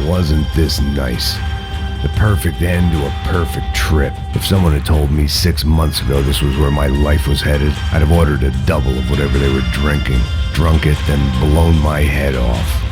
Wasn't this nice? The perfect end to a perfect trip. If someone had told me 6 months ago this was where my life was headed, I'd have ordered a double of whatever they were drinking, drunk it, then blown my head off.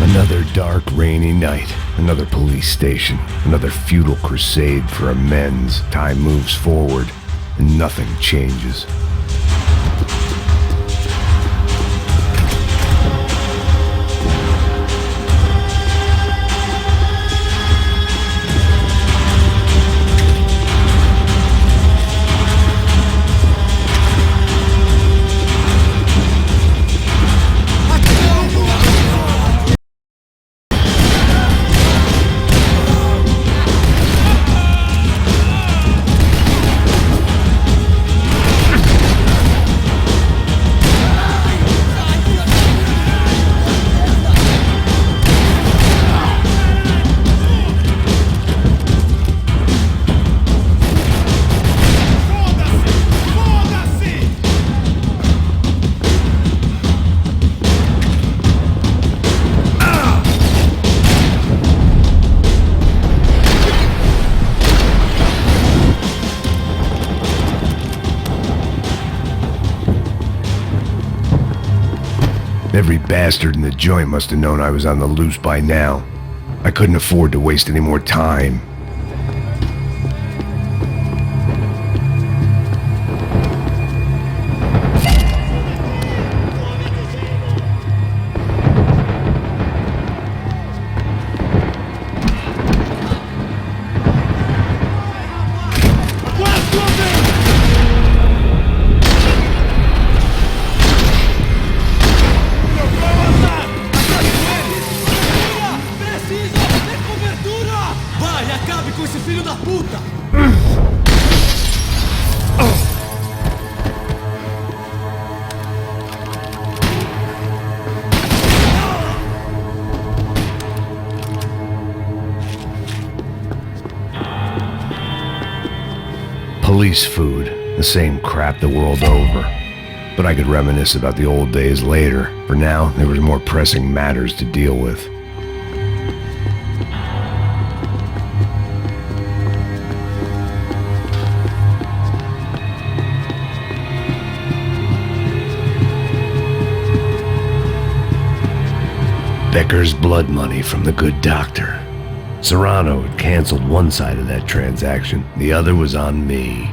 Another dark, rainy night. Another police station. Another futile crusade for amends. Time moves forward, and nothing changes. Every bastard in the joint must have known I was on the loose by now. I couldn't afford to waste any more time. Police food, the same crap the world over. But I could reminisce about the old days later. For now, there was more pressing matters to deal with. Becker's blood money from the good doctor. Serrano had canceled one side of that transaction. The other was on me.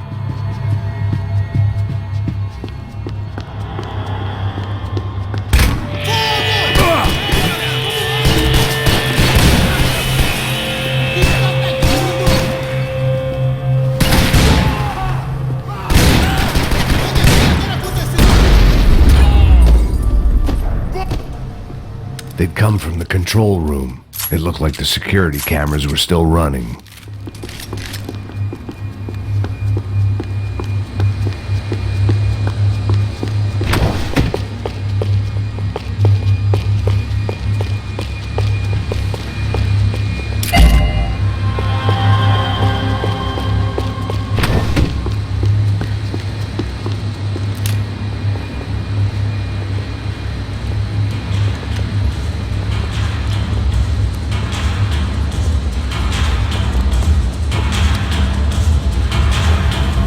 They'd come from the control room. It looked like the security cameras were still running.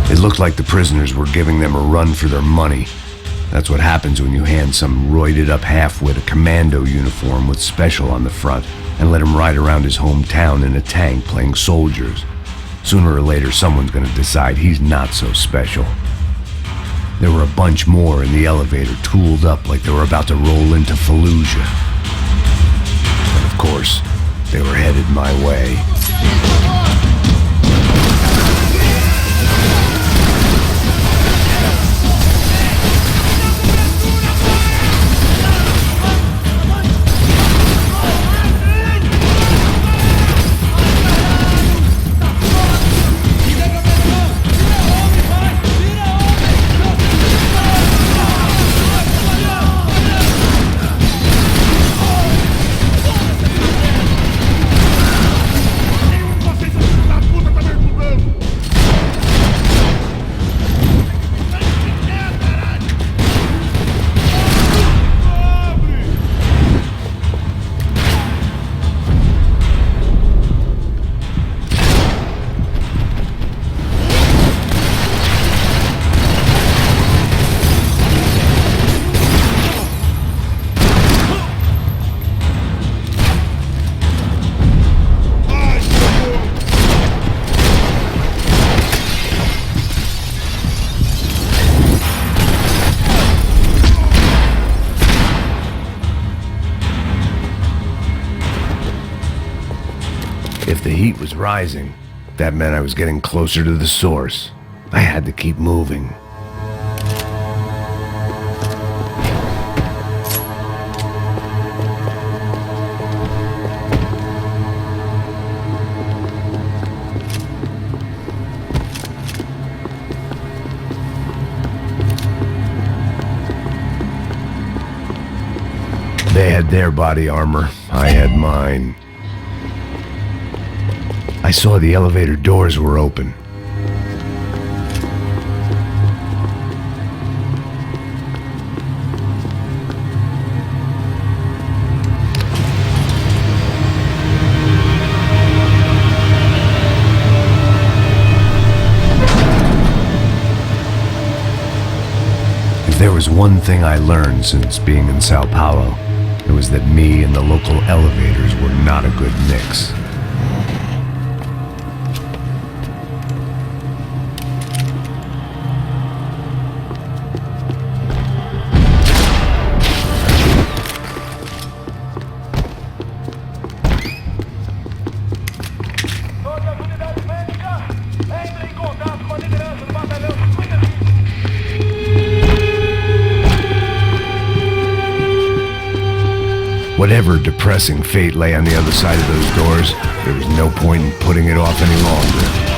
It looked like the prisoners were giving them a run for their money. That's what happens when you hand some roided-up halfwit a commando uniform with special on the front and let him ride around his hometown in a tank playing soldiers. Sooner or later, someone's gonna decide he's not so special. There were a bunch more in the elevator, tooled up like they were about to roll into Fallujah. And of course, they were headed my way. If the heat was rising, that meant I was getting closer to the source. I had to keep moving. They had their body armor, I had mine. I saw the elevator doors were open. If there was was one thing I learned since being in Sao Paulo. It was that me and the local elevators were not a good mix. Whatever depressing fate lay on the other side of those doors, there was no point in putting it off any longer.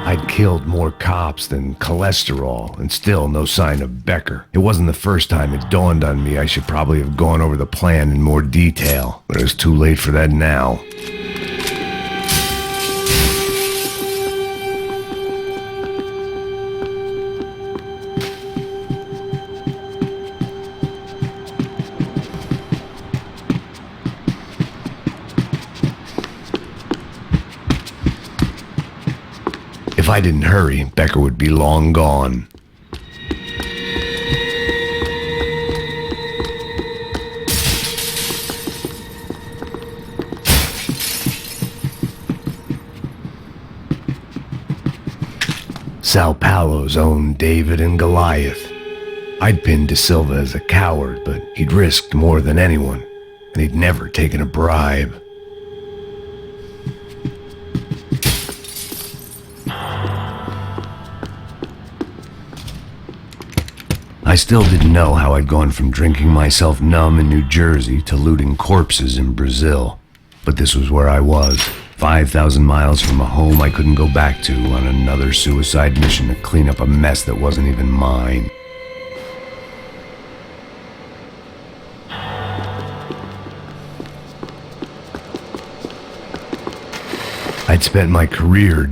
I'd killed more cops than cholesterol, and still no sign of Becker. It wasn't the first time it dawned on me I should probably have gone over the plan in more detail, but it was too late for that now. If I didn't hurry, Becker would be long gone. Sao Paulo's own David and Goliath. I'd pinned De Silva as a coward, but he'd risked more than anyone, and he'd never taken a bribe. I still didn't know how I'd gone from drinking myself numb in New Jersey to looting corpses in Brazil. But this was where I was, 5,000 miles from a home I couldn't go back to, on another suicide mission to clean up a mess that wasn't even mine. I'd spent my career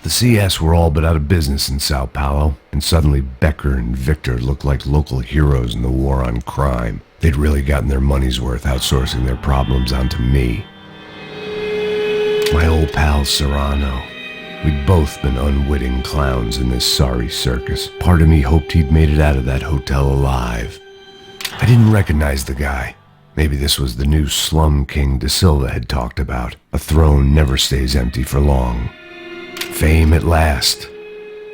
The CS were all but out of business in Sao Paulo, and suddenly Becker and Victor looked like local heroes in the war on crime. They'd really gotten their money's worth outsourcing their problems onto me. My old pal Serrano. We'd both been unwitting clowns in this sorry circus. Part of me hoped he'd made it out of that hotel alive. I didn't recognize the guy. Maybe this was the new slum king De Silva had talked about. A throne never stays empty for long. Fame at last.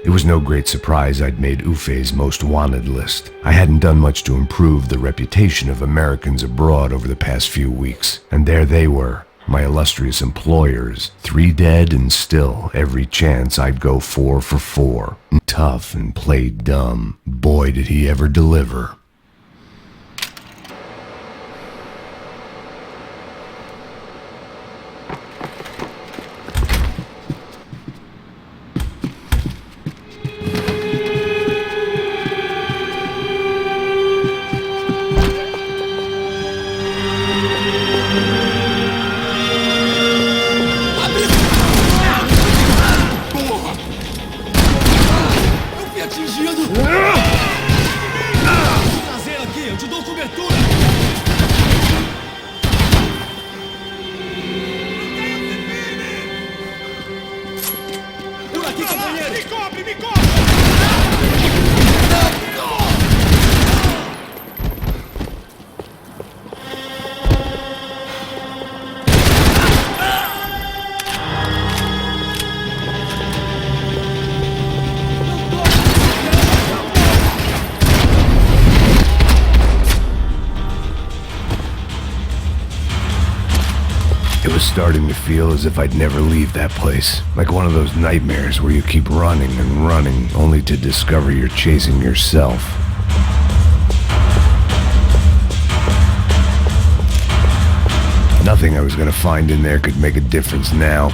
It was no great surprise I'd made Ufe's most wanted list. I hadn't done much to improve the reputation of Americans abroad over the past few weeks, and there they were, my illustrious employers, 3 dead and still every chance I'd go 4 for 4. Tough and played dumb. Boy, did he ever deliver. It was starting to feel as if I'd never leave that place. Like one of those nightmares where you keep running and running, only to discover you're chasing yourself. Nothing I was going to find in there could make a difference now.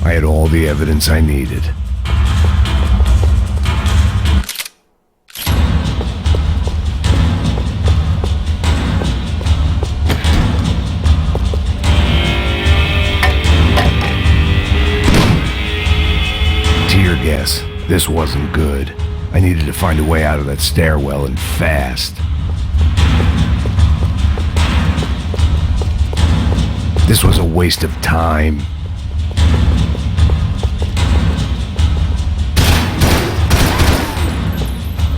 I had all the evidence I needed. Yes, this wasn't good. I needed to find a way out of that stairwell and fast. This was a waste of time.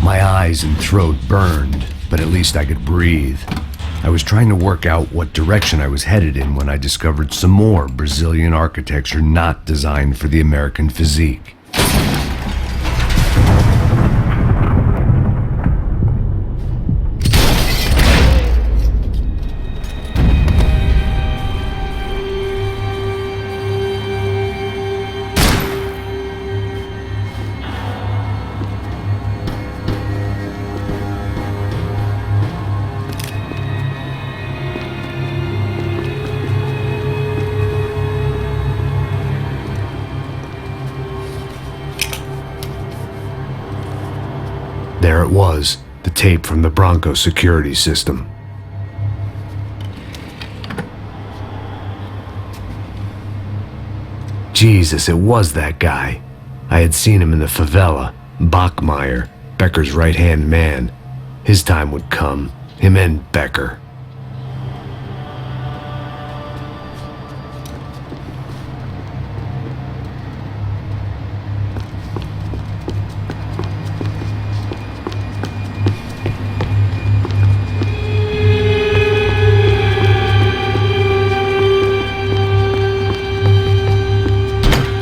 My eyes and throat burned, but at least I could breathe. I was trying to work out what direction I was headed in when I discovered some more Brazilian architecture not designed for the American physique. There it was, the tape from the Bronco security system. Jesus, it was that guy. I had seen him in the favela, Bachmeyer, Becker's right-hand man. His time would come, him and Becker.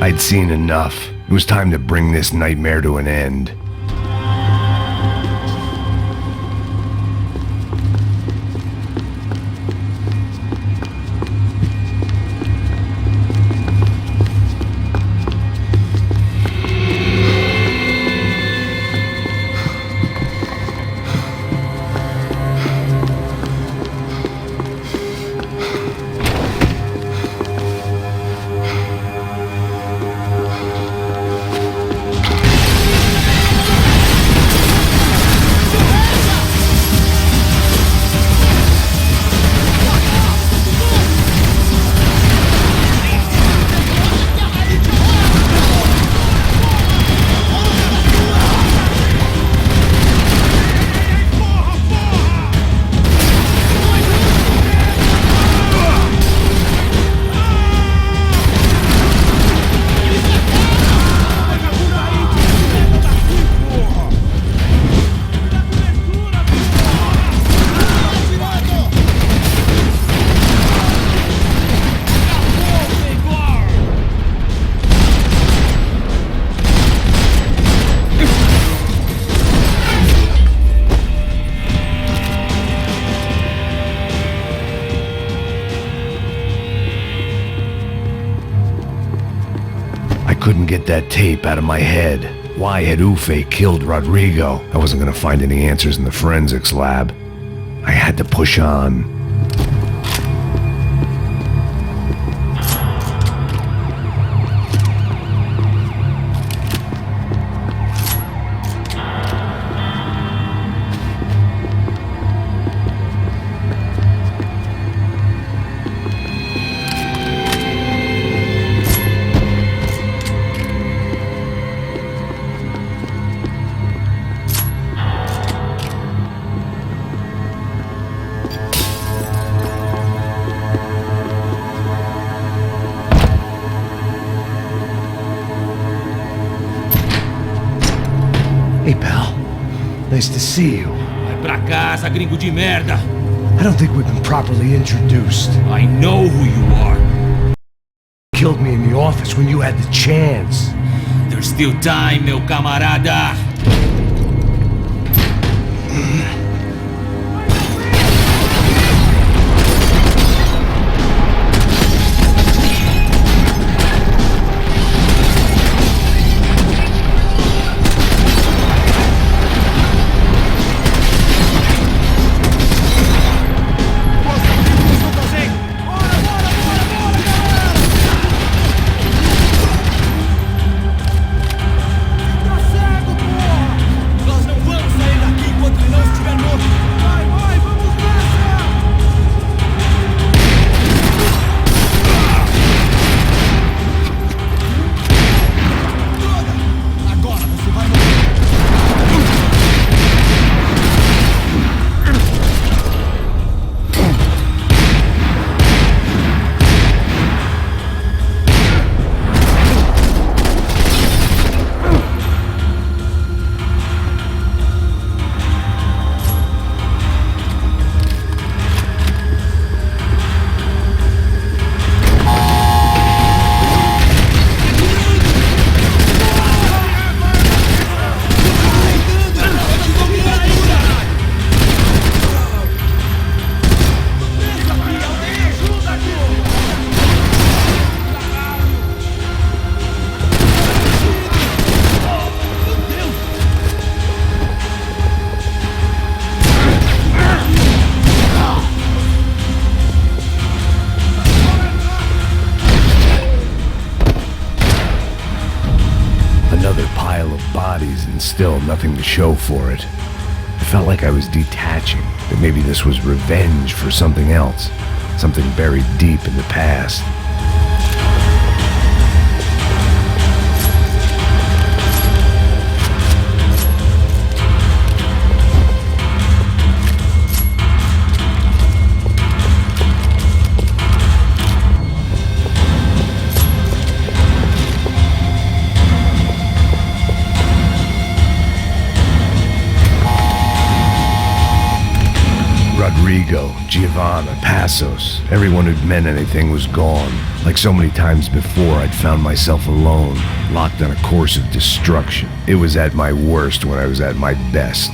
I'd seen enough. It was time to bring this nightmare to an end. couldn't get that tape out of my head. Why had Ufe killed Rodrigo? I wasn't gonna find any answers in the forensics lab. I had to push on. Hey, pal. Nice to see you. Vai pra casa, gringo de merda. I don't think we've been properly introduced. I know who you are. Killed me in the office when you had the chance. There's still time, meu camarada. Another pile of bodies and still nothing to show for it. I felt like I was detaching, that maybe this was revenge for something else, something buried deep in the past. Rodrigo, Giovanna, Passos, everyone who'd meant anything was gone. Like so many times before, I'd found myself alone, locked on a course of destruction. It was at my worst when I was at my best.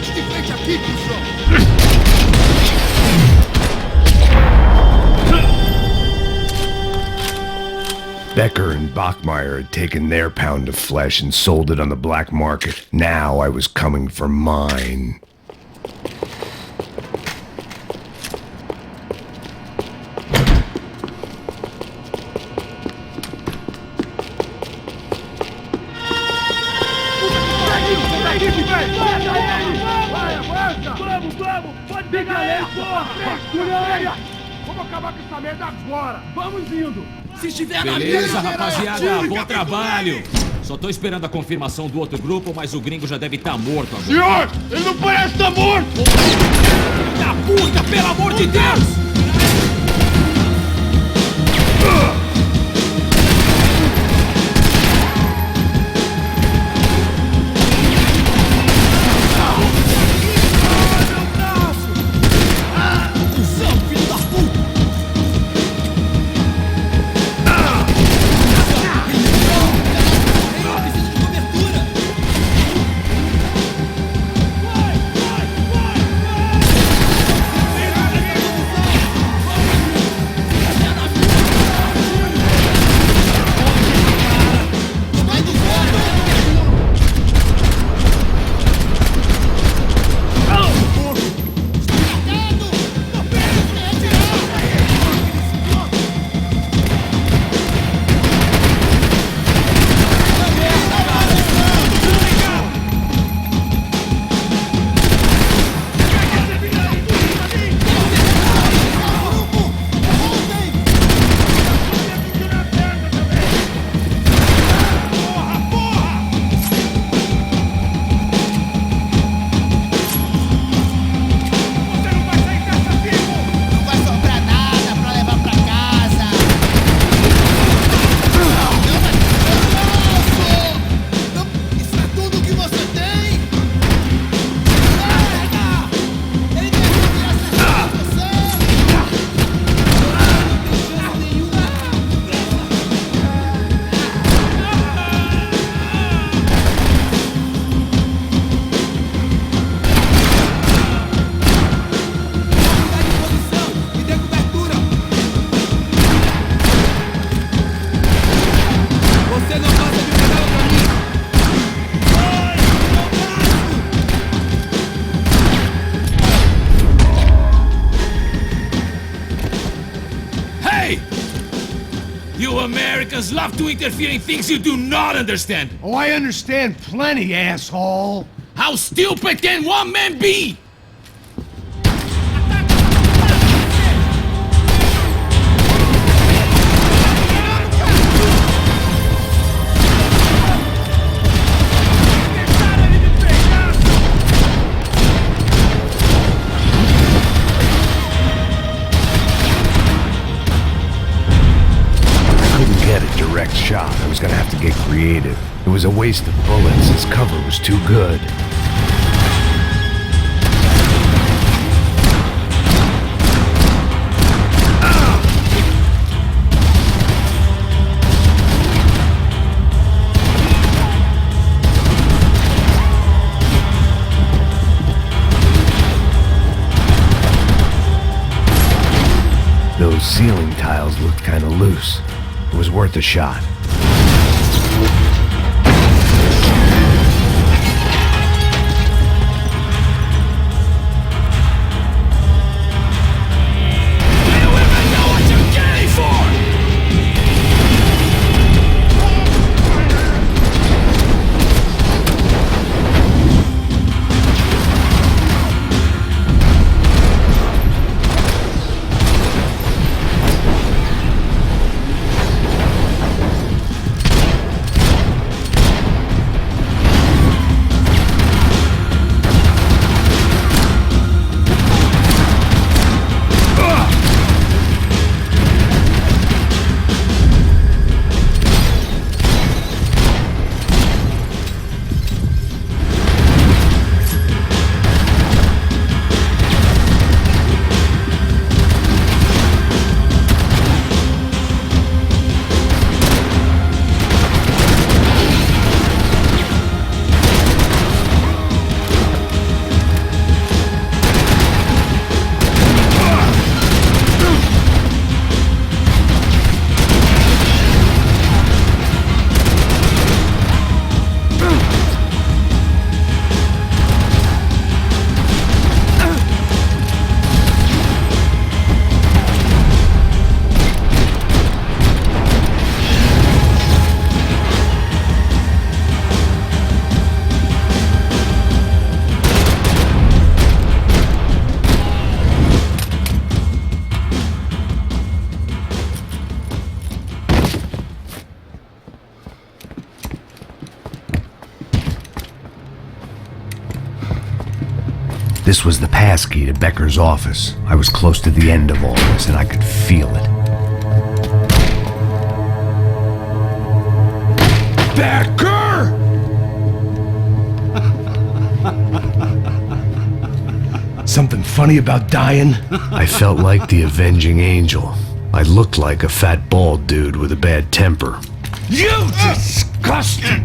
Bate de frente aqui, cuzão! Becker and Bachmeyer had taken their pound of flesh and sold it on the black market. Now I was coming for mine. Vamos! Pode pegar ele, porra! Vamos acabar com essa merda agora! Vamos indo! Se estiver Beleza, rapaziada, bom trabalho. Só tô esperando a confirmação do outro grupo, mas o gringo já deve estar morto agora. Senhor! Ele não parece estar morto! Da puta, pelo amor de Deus! Americans love to interfere in things you do not understand. Oh, I understand plenty, asshole. How stupid can one man be? Shot. I was gonna have to get creative. It was a waste of bullets. His cover was too good. Those ceiling tiles looked kind of loose. It was worth a shot. This was the passkey to Becker's office. I was close to the end of all this, and I could feel it. Becker! Something funny about dying? I felt like the avenging angel. I looked like a fat bald dude with a bad temper. You disgusting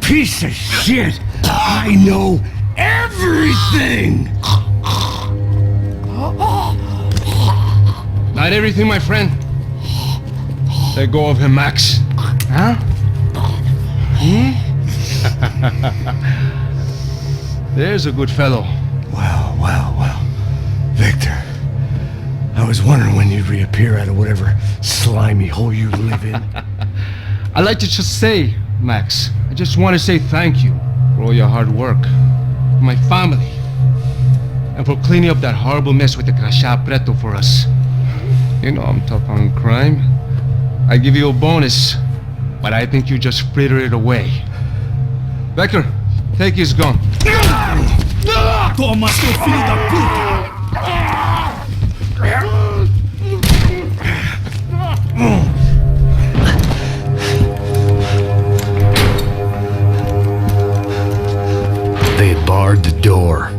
piece of shit! I know everything! Not everything, my friend. Let go of him, Max. Huh? There's a good fellow. Well. Victor, I was wondering when you'd reappear out of whatever slimy hole you live in. I'd like to just say, Max, I just want to say thank you for all your hard work, for my family, and for cleaning up that horrible mess with the Crachá Preto for us. You know I'm tough on crime. I give you a bonus, but I think you just fritter it away. Becker, take his gun. Toma, seu filho da puta! They had barred the door.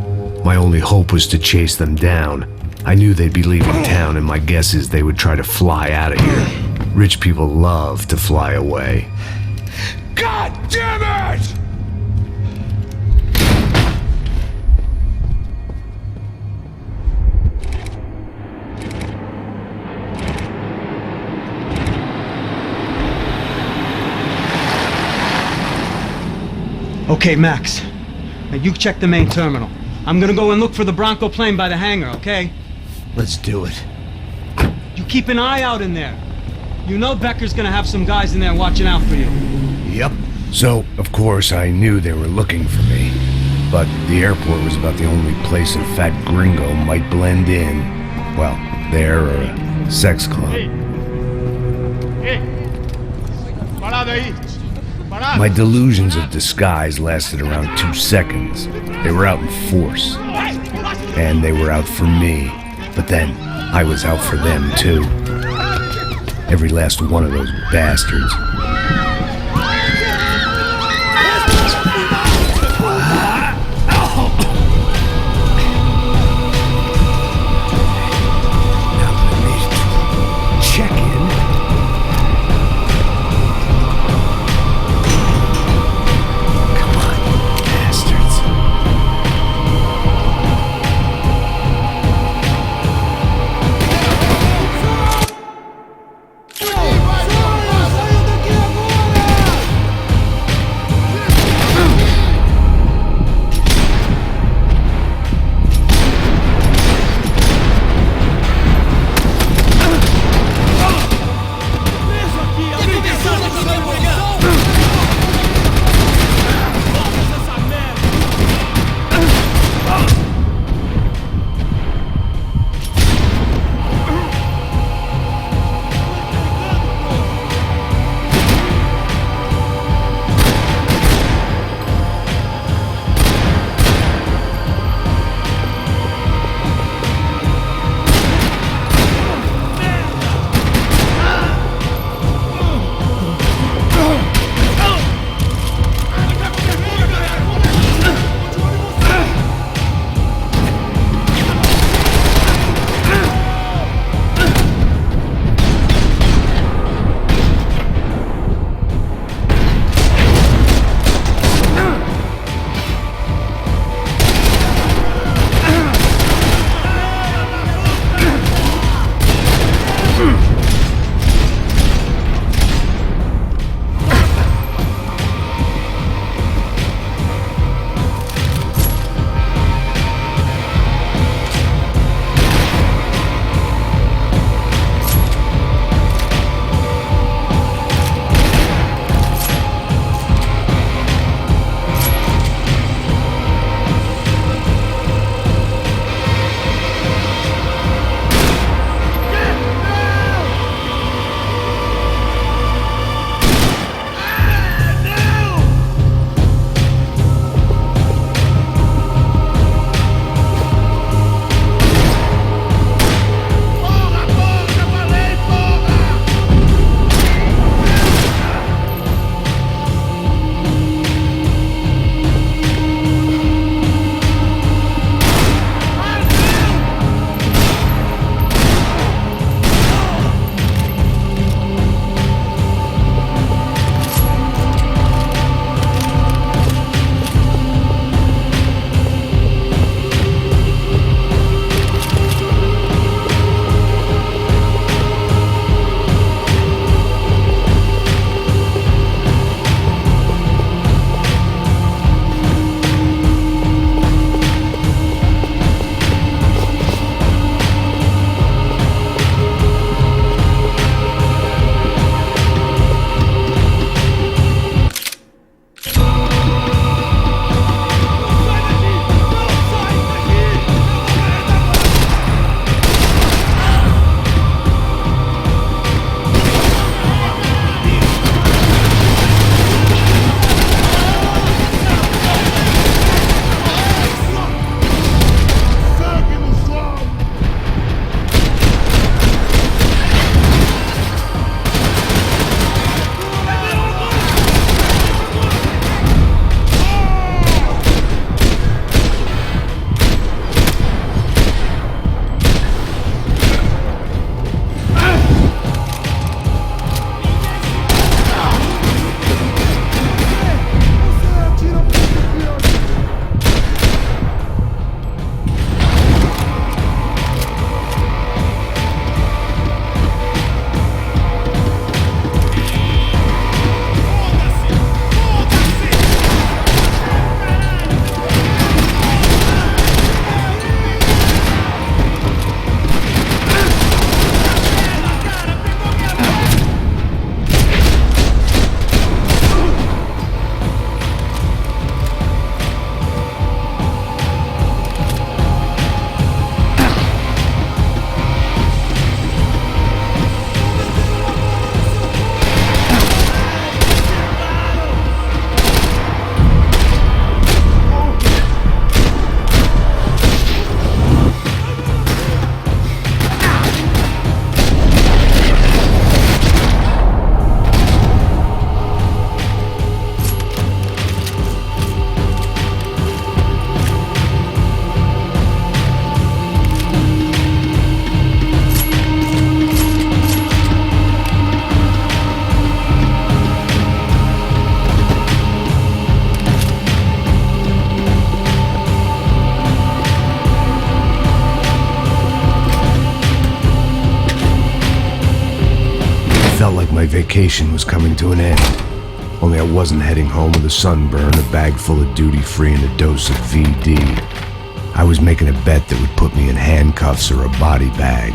My only hope was to chase them down. I knew they'd be leaving town, and my guess is they would try to fly out of here. Rich people love to fly away. God damn it! Okay, Max. Now you check the main terminal. I'm gonna go and look for the Bronco plane by the hangar, okay? Let's do it. You keep an eye out in there. You know Becker's gonna have some guys in there watching out for you. Yep. So, of course, I knew they were looking for me. But the airport was about the only place a fat gringo might blend in. Well, there or a sex club. My delusions of disguise lasted around 2 seconds. They were out in force. And they were out for me. But then, I was out for them too. Every last one of those bastards. vacation was coming to an end. Only I wasn't heading home with a sunburn, a bag full of duty-free, and a dose of VD. I was making a bet that would put me in handcuffs or a body bag.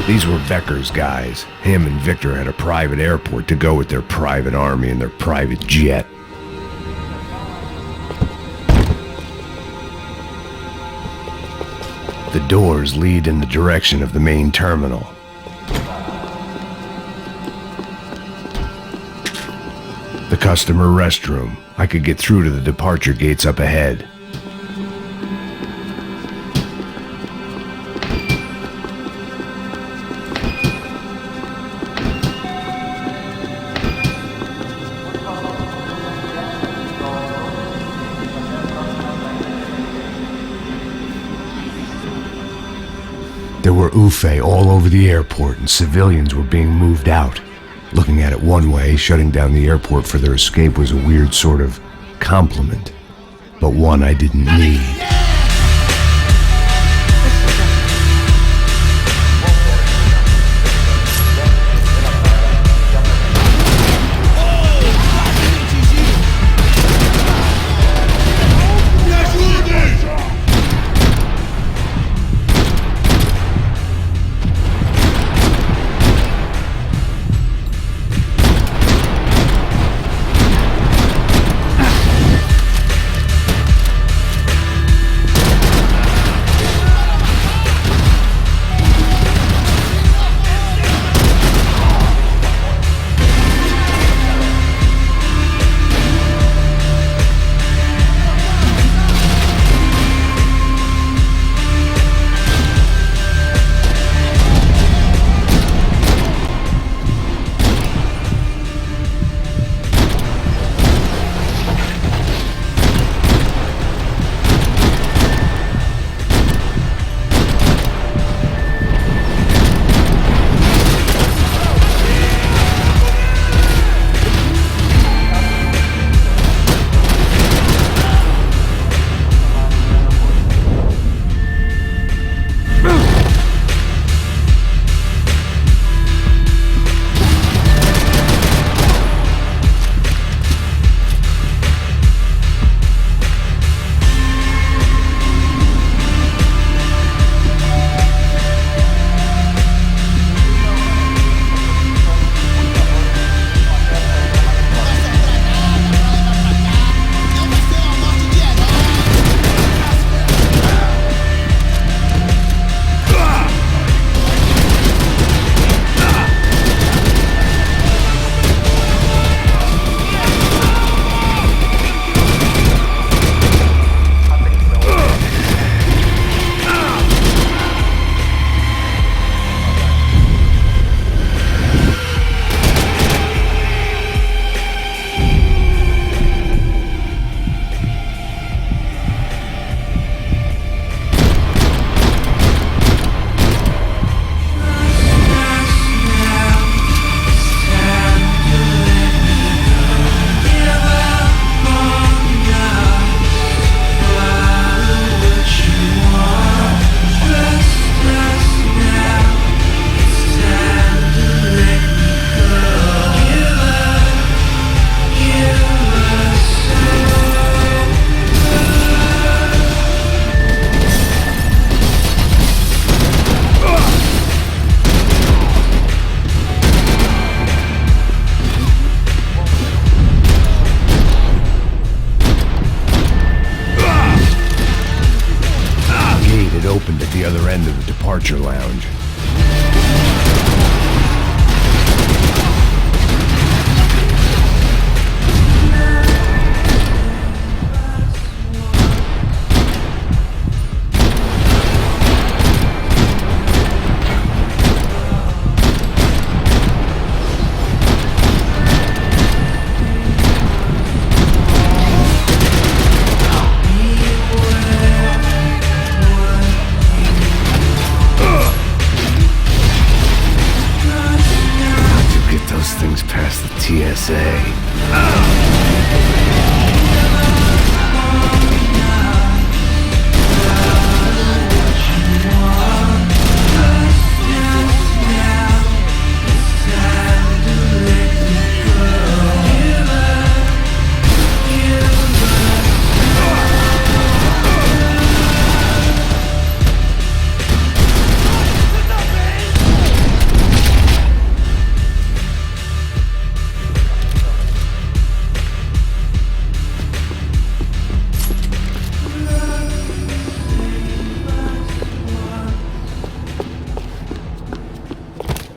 These were Becker's guys. Him and Victor had a private airport to go with their private army and their private jet. The doors lead in the direction of the main terminal. The customer restroom. I could get through to the departure gates up ahead. There were UFE all over the airport, and civilians were being moved out. Looking at it one way, shutting down the airport for their escape was a weird sort of compliment, but one I didn't need. opened at the other end of the departure lounge. TSA.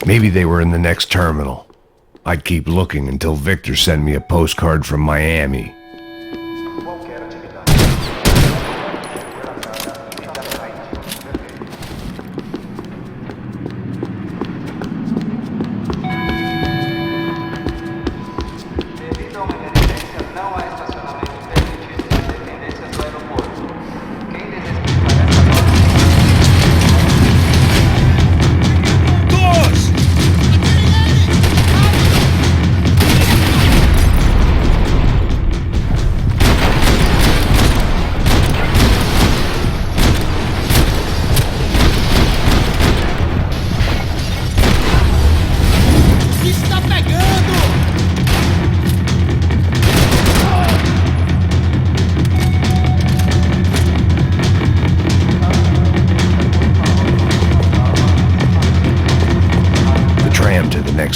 Maybe they were in the next terminal. I'd keep looking until Victor sent me a postcard from Miami.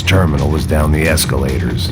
Terminal was down the escalators.